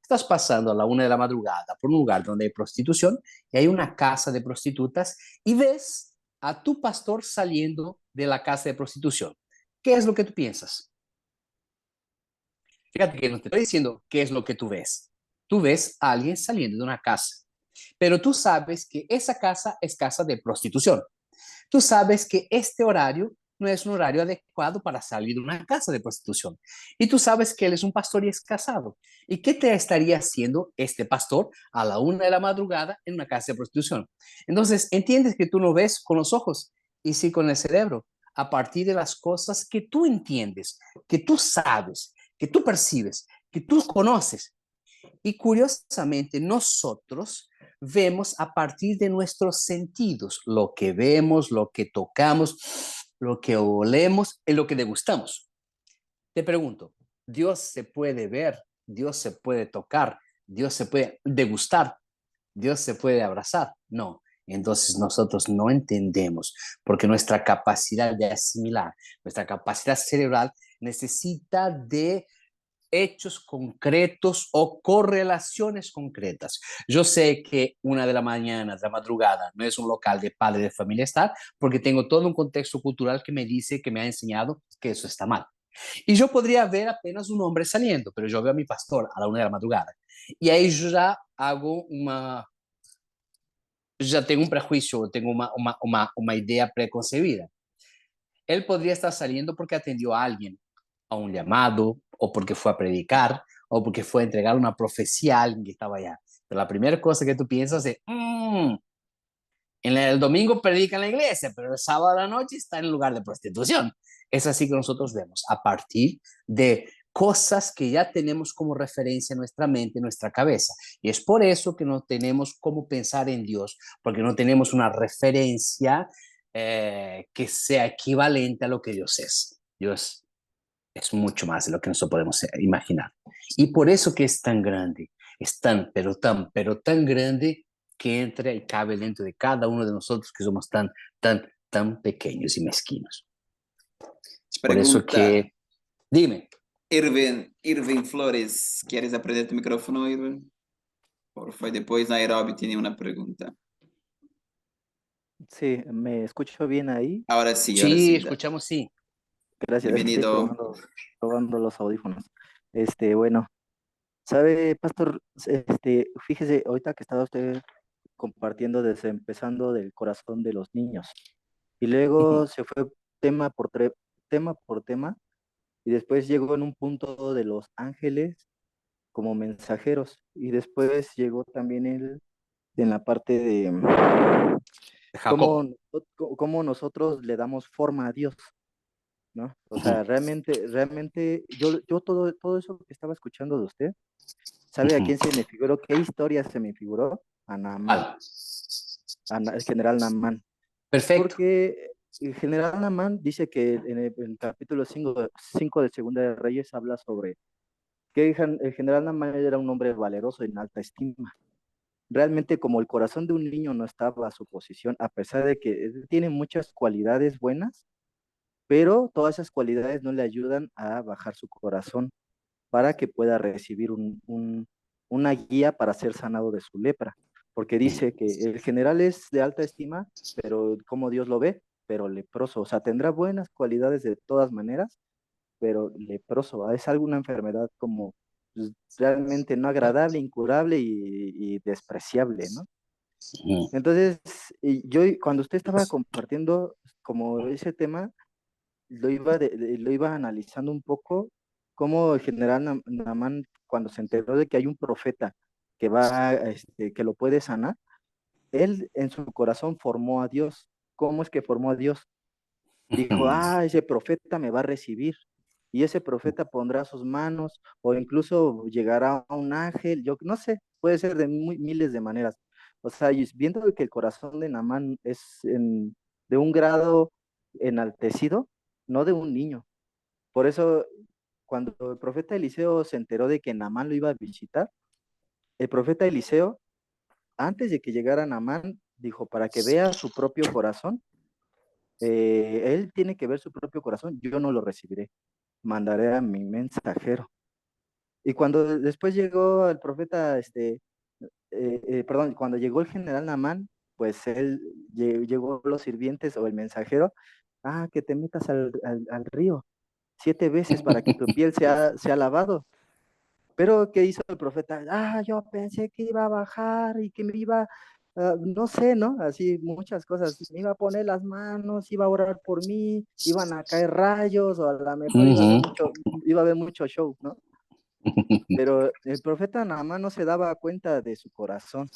estás pasando a la 1 de la madrugada por un lugar donde hay prostitución y hay una casa de prostitutas y ves a tu pastor saliendo de la casa de prostitución. ¿Qué es lo que tú piensas? Fíjate que no te estoy diciendo qué es lo que tú ves. Tú ves a alguien saliendo de una casa, pero tú sabes que esa casa es casa de prostitución. Tú sabes que este horario no es un horario adecuado para salir de una casa de prostitución. Y tú sabes que él es un pastor y es casado. ¿Y qué te estaría haciendo este pastor a la 1 de la madrugada en una casa de prostitución? Entonces, entiendes que tú no ves con los ojos y sí con el cerebro, a partir de las cosas que tú entiendes, que tú sabes, que tú percibes, que tú conoces. Y curiosamente, nosotros vemos a partir de nuestros sentidos, lo que vemos, lo que tocamos, lo que olemos y lo que degustamos. Te pregunto, ¿Dios se puede ver? ¿Dios se puede tocar? ¿Dios se puede degustar? ¿Dios se puede abrazar? No. Entonces nosotros no entendemos, porque nuestra capacidad de asimilar, nuestra capacidad cerebral necesita de hechos concretos o correlaciones concretas. Yo sé que 1 de la madrugada, no es un local de padre de familia estar, porque tengo todo un contexto cultural que me dice, que me ha enseñado que eso está mal. Y yo podría ver apenas un hombre saliendo, pero yo veo a mi pastor a la 1 de la madrugada. Y ahí yo ya hago ya tengo un prejuicio, tengo una idea preconcebida. Él podría estar saliendo porque atendió a alguien, a un llamado, o porque fue a predicar, o porque fue a entregar una profecía a alguien que estaba allá. Pero la primera cosa que tú piensas es, en el domingo predica en la iglesia, pero el sábado a la noche está en el lugar de prostitución. Es así que nosotros vemos a partir de cosas que ya tenemos como referencia en nuestra mente, en nuestra cabeza. Y es por eso que no tenemos cómo pensar en Dios, porque no tenemos una referencia que sea equivalente a lo que Dios es. Dios es mucho más de lo que nosotros podemos imaginar. Y por eso que es tan grande, es tan, pero tan grande que entra y cabe dentro de cada uno de nosotros que somos tan pequeños y mezquinos. Es por eso Pregunta, que, dime. Irving Flores, ¿quieres aprender tu micrófono, Irving? Por favor, después Nairobi tiene una pregunta. Sí, ¿me escucho bien ahí? Ahora sí, Sí, escuchamos, sí. Gracias, es que estoy Bienvenido. probando los audífonos. Bueno, sabe, pastor, fíjese, ahorita que estaba usted compartiendo desde empezando del corazón de los niños, y luego se fue tema tema por tema, y después llegó en un punto de los ángeles como mensajeros, y después llegó también en la parte de Jacob. cómo nosotros le damos forma a Dios, ¿no? O sea, realmente, yo todo eso que estaba escuchando de usted, ¿sabe a quién se me figuró? ¿Qué historia se me figuró? A Naamán, el general Naamán. Perfecto. Porque el general Naamán dice que en el capítulo 5 de Segunda de Reyes habla sobre que el general Naamán era un hombre valeroso en alta estima. Realmente como el corazón de un niño no estaba a su posición, a pesar de que tiene muchas cualidades buenas, pero todas esas cualidades no le ayudan a bajar su corazón para que pueda recibir una guía para ser sanado de su lepra. Porque dice que el general es de alta estima, pero como Dios lo ve, pero leproso. O sea, tendrá buenas cualidades de todas maneras, pero leproso. Es alguna enfermedad como pues, realmente no agradable, incurable y despreciable, ¿no? Entonces, yo cuando usted estaba compartiendo como ese tema, lo iba analizando un poco, cómo el general Naamán, cuando se enteró de que hay un profeta que lo puede sanar, él en su corazón formó a Dios. ¿Cómo es que formó a Dios? Dijo, ese profeta me va a recibir, y ese profeta pondrá sus manos, o incluso llegará a un ángel, yo no sé, puede ser de miles de maneras. O sea, y viendo que el corazón de Naamán es de un grado enaltecido, no de un niño. Por eso, cuando el profeta Eliseo se enteró de que Naamán lo iba a visitar, el profeta Eliseo, antes de que llegara Naamán, dijo, para que vea su propio corazón, él tiene que ver su propio corazón, yo no lo recibiré, mandaré a mi mensajero. Y cuando después llegó el profeta, perdón, cuando llegó el general Naamán, pues llegó los sirvientes o el mensajero, que te metas al río 7 veces para que tu piel sea lavado. Pero, ¿qué hizo el profeta? Yo pensé que iba a bajar y que me iba, no sé, ¿no? Así muchas cosas. Me iba a poner las manos, iba a orar por mí, iban a caer rayos, o a lo mejor iba a haber mucho show, ¿no? Pero el profeta nada más no se daba cuenta de su corazón,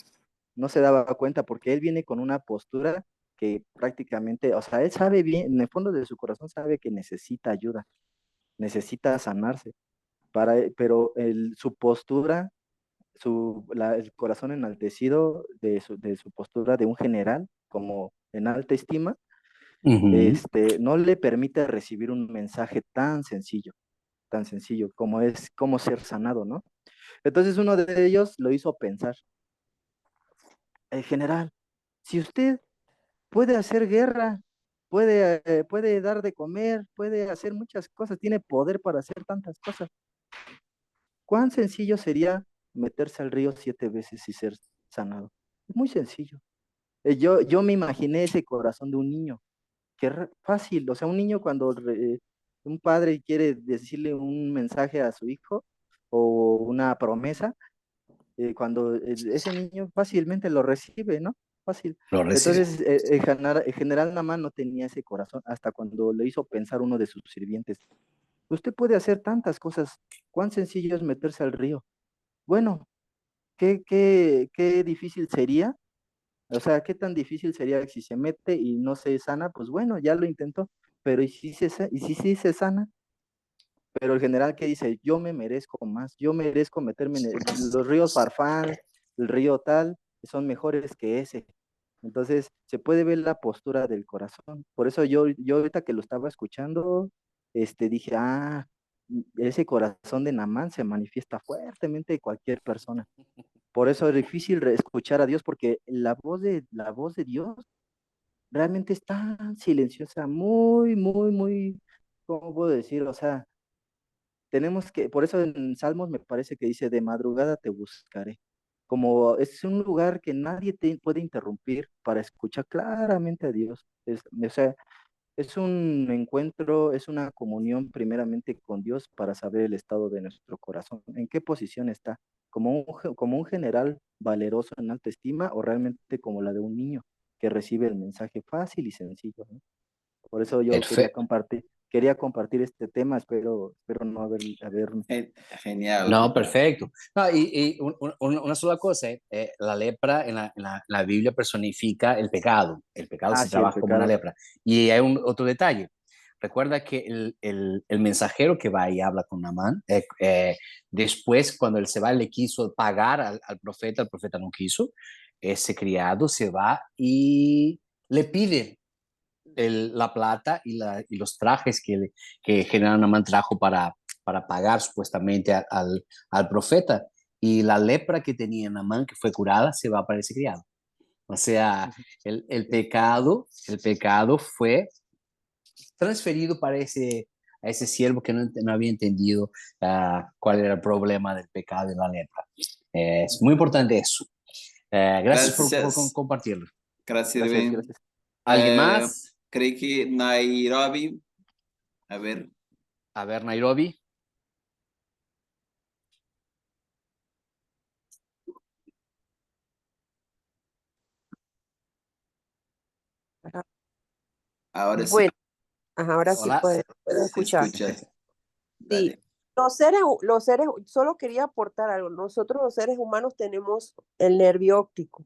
no se daba cuenta porque él viene con una postura que prácticamente, o sea, él sabe bien, en el fondo de su corazón sabe que necesita ayuda, necesita sanarse, pero su postura, el corazón enaltecido de su postura de un general, como en alta estima, no le permite recibir un mensaje tan sencillo como es cómo ser sanado, ¿no? Entonces uno de ellos lo hizo pensar, el general, si usted puede hacer guerra, puede dar de comer, puede hacer muchas cosas, tiene poder para hacer tantas cosas, ¿Cuán sencillo sería meterse al río 7 veces y ser sanado? Es muy sencillo. Yo me imaginé ese corazón de un niño, fácil, o sea, un niño cuando un padre quiere decirle un mensaje a su hijo o una promesa, cuando ese niño fácilmente lo recibe, ¿no? Fácil. Lo recibe. Entonces, el general Namán no tenía ese corazón hasta cuando le hizo pensar uno de sus sirvientes. Usted puede hacer tantas cosas. ¿Cuán sencillo es meterse al río? Bueno, qué difícil sería. O sea, ¿qué tan difícil sería si se mete y no se sana? Pues bueno, ya lo intentó, pero ¿y si sí se sana? Pero el general que dice, yo me merezco más, yo merezco meterme en los ríos Farfán, el río tal, son mejores que ese. Entonces, se puede ver la postura del corazón. Por eso yo ahorita que lo estaba escuchando, dije, ese corazón de Namán se manifiesta fuertemente de cualquier persona. Por eso es difícil escuchar a Dios, porque la voz de Dios realmente es tan silenciosa, muy, muy, muy, ¿cómo puedo decir? O sea, por eso en Salmos me parece que dice, de madrugada te buscaré. Como es un lugar que nadie te puede interrumpir para escuchar claramente a Dios. O sea, es un encuentro, es una comunión primeramente con Dios para saber el estado de nuestro corazón, en qué posición está, como un general valeroso en alta estima o realmente como la de un niño que recibe el mensaje fácil y sencillo, ¿no? Por eso yo Perfecto. quería compartir este tema, espero no haber. Genial. No, perfecto. No, una sola cosa, la lepra la Biblia personifica el pecado. El pecado se Sí, el trabaja como una pecado. lepra. Y hay otro detalle. Recuerda que el mensajero que va y habla con Naamán, después cuando él se va, le quiso pagar al profeta, el profeta no quiso, ese criado se va y le pide la plata y los trajes que General Naamán trajo para pagar supuestamente al profeta. Y la lepra que tenía Naamán, que fue curada, se va para ese criado. O sea, el pecado fue transferido para a ese siervo que no había entendido cuál era el problema del pecado y la lepra. Es muy importante eso. Gracias por Gracias. compartirlo. Gracias, Gracias, Irving. gracias. ¿Alguien Eh, más? Creí que Nairobi. A ver. A ver, Nairobi. Ajá. Ahora sí, Bueno, ajá, ahora sí Hola. puedo se escuchar. escucha. Sí, Dale. solo quería aportar algo. Nosotros los seres humanos tenemos el nervio óptico.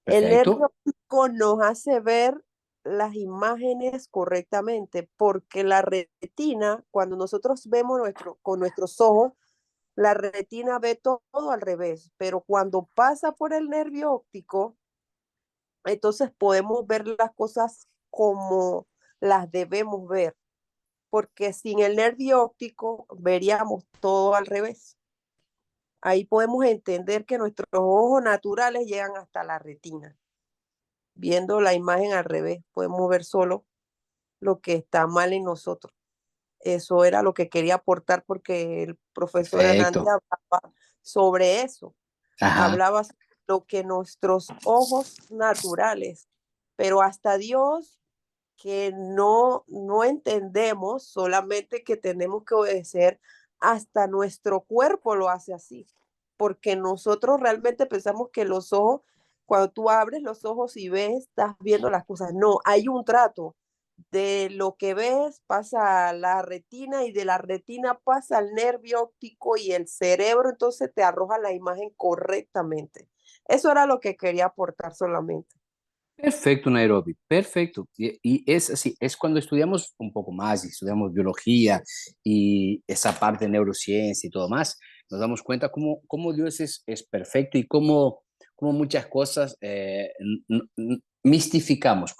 El nervio Perfecto. óptico nos hace ver las imágenes correctamente, porque la retina, cuando nosotros vemos con nuestros ojos, la retina ve todo al revés, pero cuando pasa por el nervio óptico, entonces podemos ver las cosas como las debemos ver, porque sin el nervio óptico veríamos todo al revés. Ahí podemos entender que nuestros ojos naturales llegan hasta la retina. Viendo la imagen al revés, podemos ver solo lo que está mal en nosotros. Eso era lo que quería aportar porque el profesor Hernández Perfecto. hablaba sobre eso. Ajá. Hablaba sobre lo que nuestros ojos naturales, pero hasta Dios que no entendemos, solamente que tenemos que obedecer, hasta nuestro cuerpo lo hace así, porque nosotros realmente pensamos que los ojos, cuando tú abres los ojos y ves, estás viendo las cosas. No, hay un trato. De lo que ves pasa a la retina y de la retina pasa al nervio óptico y el cerebro entonces te arroja la imagen correctamente. Eso era lo que quería aportar solamente. Perfecto, Nairobi. Perfecto. Y es así, es cuando estudiamos un poco más y estudiamos biología y esa parte de neurociencia y todo más, nos damos cuenta cómo Dios es perfecto y cómo muchas cosas mistificamos.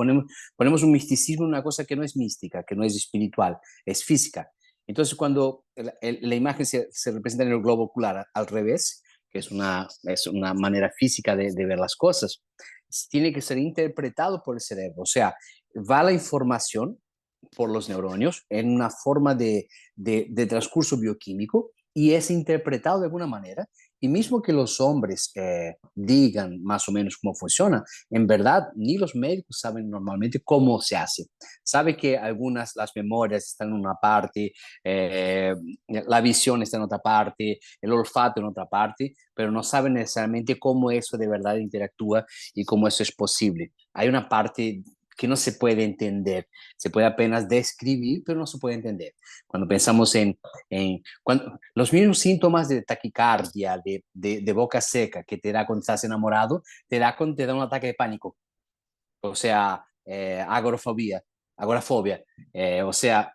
Ponemos un misticismo en una cosa que no es mística, que no es espiritual, es física. Entonces, cuando la imagen se representa en el globo ocular al revés, que es una manera física de ver las cosas, tiene que ser interpretado por el cerebro. O sea, va la información por los neurones en una forma de transcurso bioquímico y es interpretado de alguna manera, y mismo que los hombres digan más o menos cómo funciona, en verdad ni los médicos saben normalmente cómo se hace. Sabe que las memorias están en una parte, la visión está en otra parte, el olfato en otra parte, pero no saben necesariamente cómo eso de verdad interactúa y cómo eso es posible. Hay una parte que no se puede entender, se puede apenas describir, pero no se puede entender. Cuando pensamos los mismos síntomas de taquicardia, de boca seca que te da cuando estás enamorado, te da un ataque de pánico, o sea, agorafobia, o sea,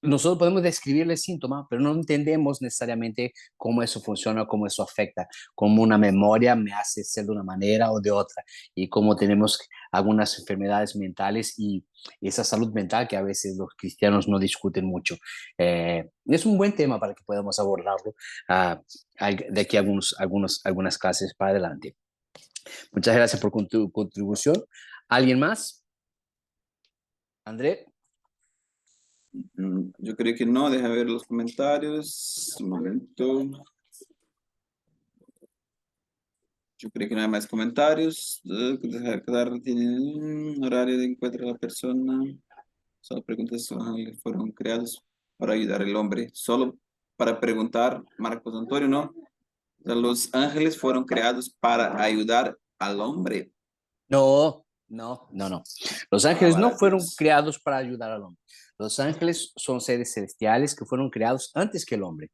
nosotros podemos describir el síntoma, pero no entendemos necesariamente cómo eso funciona, cómo eso afecta, cómo una memoria me hace ser de una manera o de otra, y cómo tenemos algunas enfermedades mentales y esa salud mental que a veces los cristianos no discuten mucho. Es un buen tema para que podamos abordarlo de aquí a algunas clases para adelante. Muchas gracias por tu contribución. ¿Alguien más? André. Yo creo que no, deja ver los comentarios. Un momento. Yo creo que no hay más comentarios. Dejar quedar, tiene horario de encuentro de la persona. Solo preguntas si fueron creados para ayudar al hombre. Solo para preguntar, Marcos Antonio, ¿no? O sea, los ángeles fueron creados para ayudar al hombre. No, no, no, no. Los ángeles no fueron creados para ayudar al hombre. Los ángeles son seres celestiales que fueron creados antes que el hombre.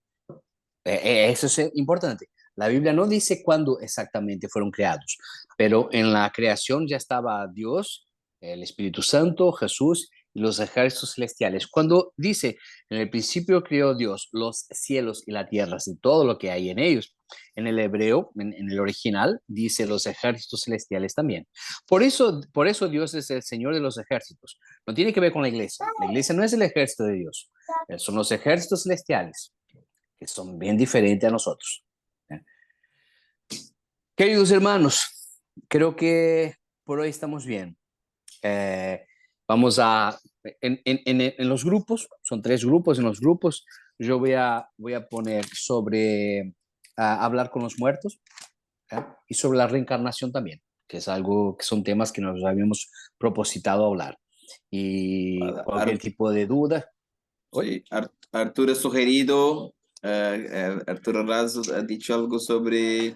Eso es importante. La Biblia no dice cuándo exactamente fueron creados, pero en la creación ya estaba Dios, el Espíritu Santo, Jesús y los ejércitos celestiales. Cuando dice, en el principio creó Dios los cielos y la tierra y todo lo que hay en ellos, en el hebreo, en el original, dice los ejércitos celestiales también. Por eso Dios es el Señor de los ejércitos. No tiene que ver con la iglesia. La iglesia no es el ejército de Dios. Son los ejércitos celestiales, que son bien diferentes a nosotros. Queridos hermanos, creo que por hoy estamos bien. Vamos en los grupos, son 3 grupos, en los grupos yo voy a poner sobre hablar con los muertos, y sobre la reencarnación también, que es algo que son temas que nos habíamos propositado hablar. Y cualquier tipo de duda. Sí, Arturo ha sugerido, Arturo Razo ha dicho algo sobre,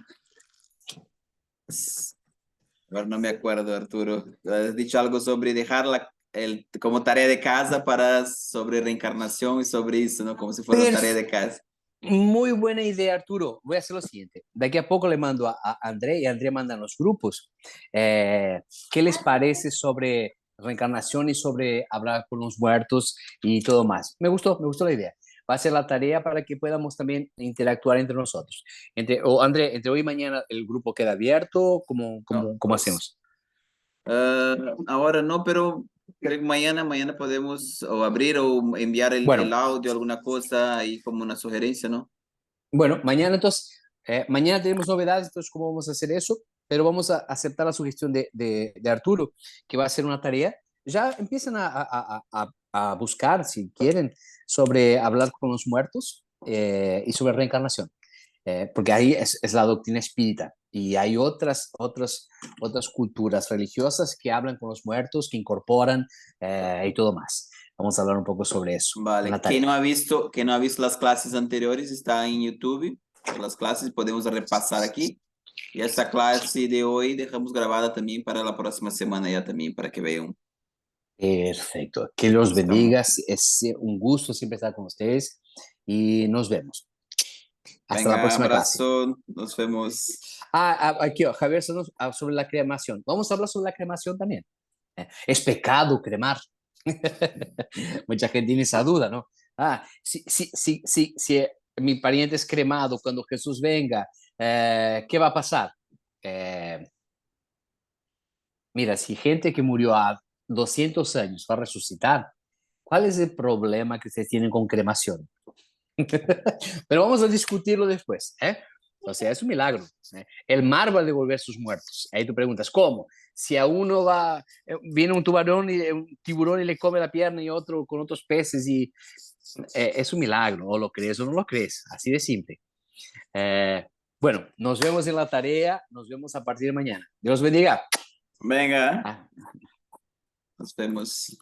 ahora no me acuerdo, Arturo, has dicho algo sobre dejar como tarea de casa sobre reencarnación y sobre eso, ¿no? Como si fuera una tarea de casa. Muy buena idea, Arturo. Voy a hacer lo siguiente. De aquí a poco le mando a André y André manda en los grupos. ¿Qué les parece sobre reencarnación y sobre hablar con los muertos y todo más? Me gustó la idea. Va a ser la tarea para que podamos también interactuar entre nosotros. André, entre hoy y mañana el grupo queda abierto. ¿Cómo hacemos? Ahora no, pero creo que mañana podemos o abrir o enviar el audio, alguna cosa ahí como una sugerencia, ¿no? Bueno, mañana entonces, mañana tenemos novedades, entonces cómo vamos a hacer eso, pero vamos a aceptar la sugestión de Arturo, que va a hacer una tarea. Ya empiezan a buscar, si quieren, sobre hablar con los muertos y sobre reencarnación, porque ahí es la doctrina espírita y hay otras culturas religiosas que hablan con los muertos, que incorporan y todo más. Vamos a hablar un poco sobre eso. Vale, quien no ha visto las clases anteriores está en YouTube. Las clases podemos repasar aquí. Y esta clase de hoy dejamos grabada también para la próxima semana ya también, para que vean. Perfecto. Que los bendiga. Es un gusto siempre estar con ustedes y nos vemos. Hasta la próxima abrazo, clase. Nos vemos. Aquí, Javier, sobre la cremación. Vamos a hablar sobre la cremación también. ¿Es pecado cremar? Mucha gente tiene esa duda, ¿no? Si mi pariente es cremado cuando Jesús venga, ¿qué va a pasar? Mira, si gente que murió a 200 años va a resucitar, ¿cuál es el problema que ustedes tienen con cremación? Pero vamos a discutirlo después, ¿eh? O sea, es un milagro. El mar va a devolver sus muertos. Ahí tú preguntas, ¿cómo? Si a uno viene un tiburón y le come la pierna y otro con otros peces y Es un milagro, o lo crees o no lo crees, así de simple. Bueno, nos vemos en la tarea, nos vemos a partir de mañana. Dios bendiga. Venga, Ah. nos vemos.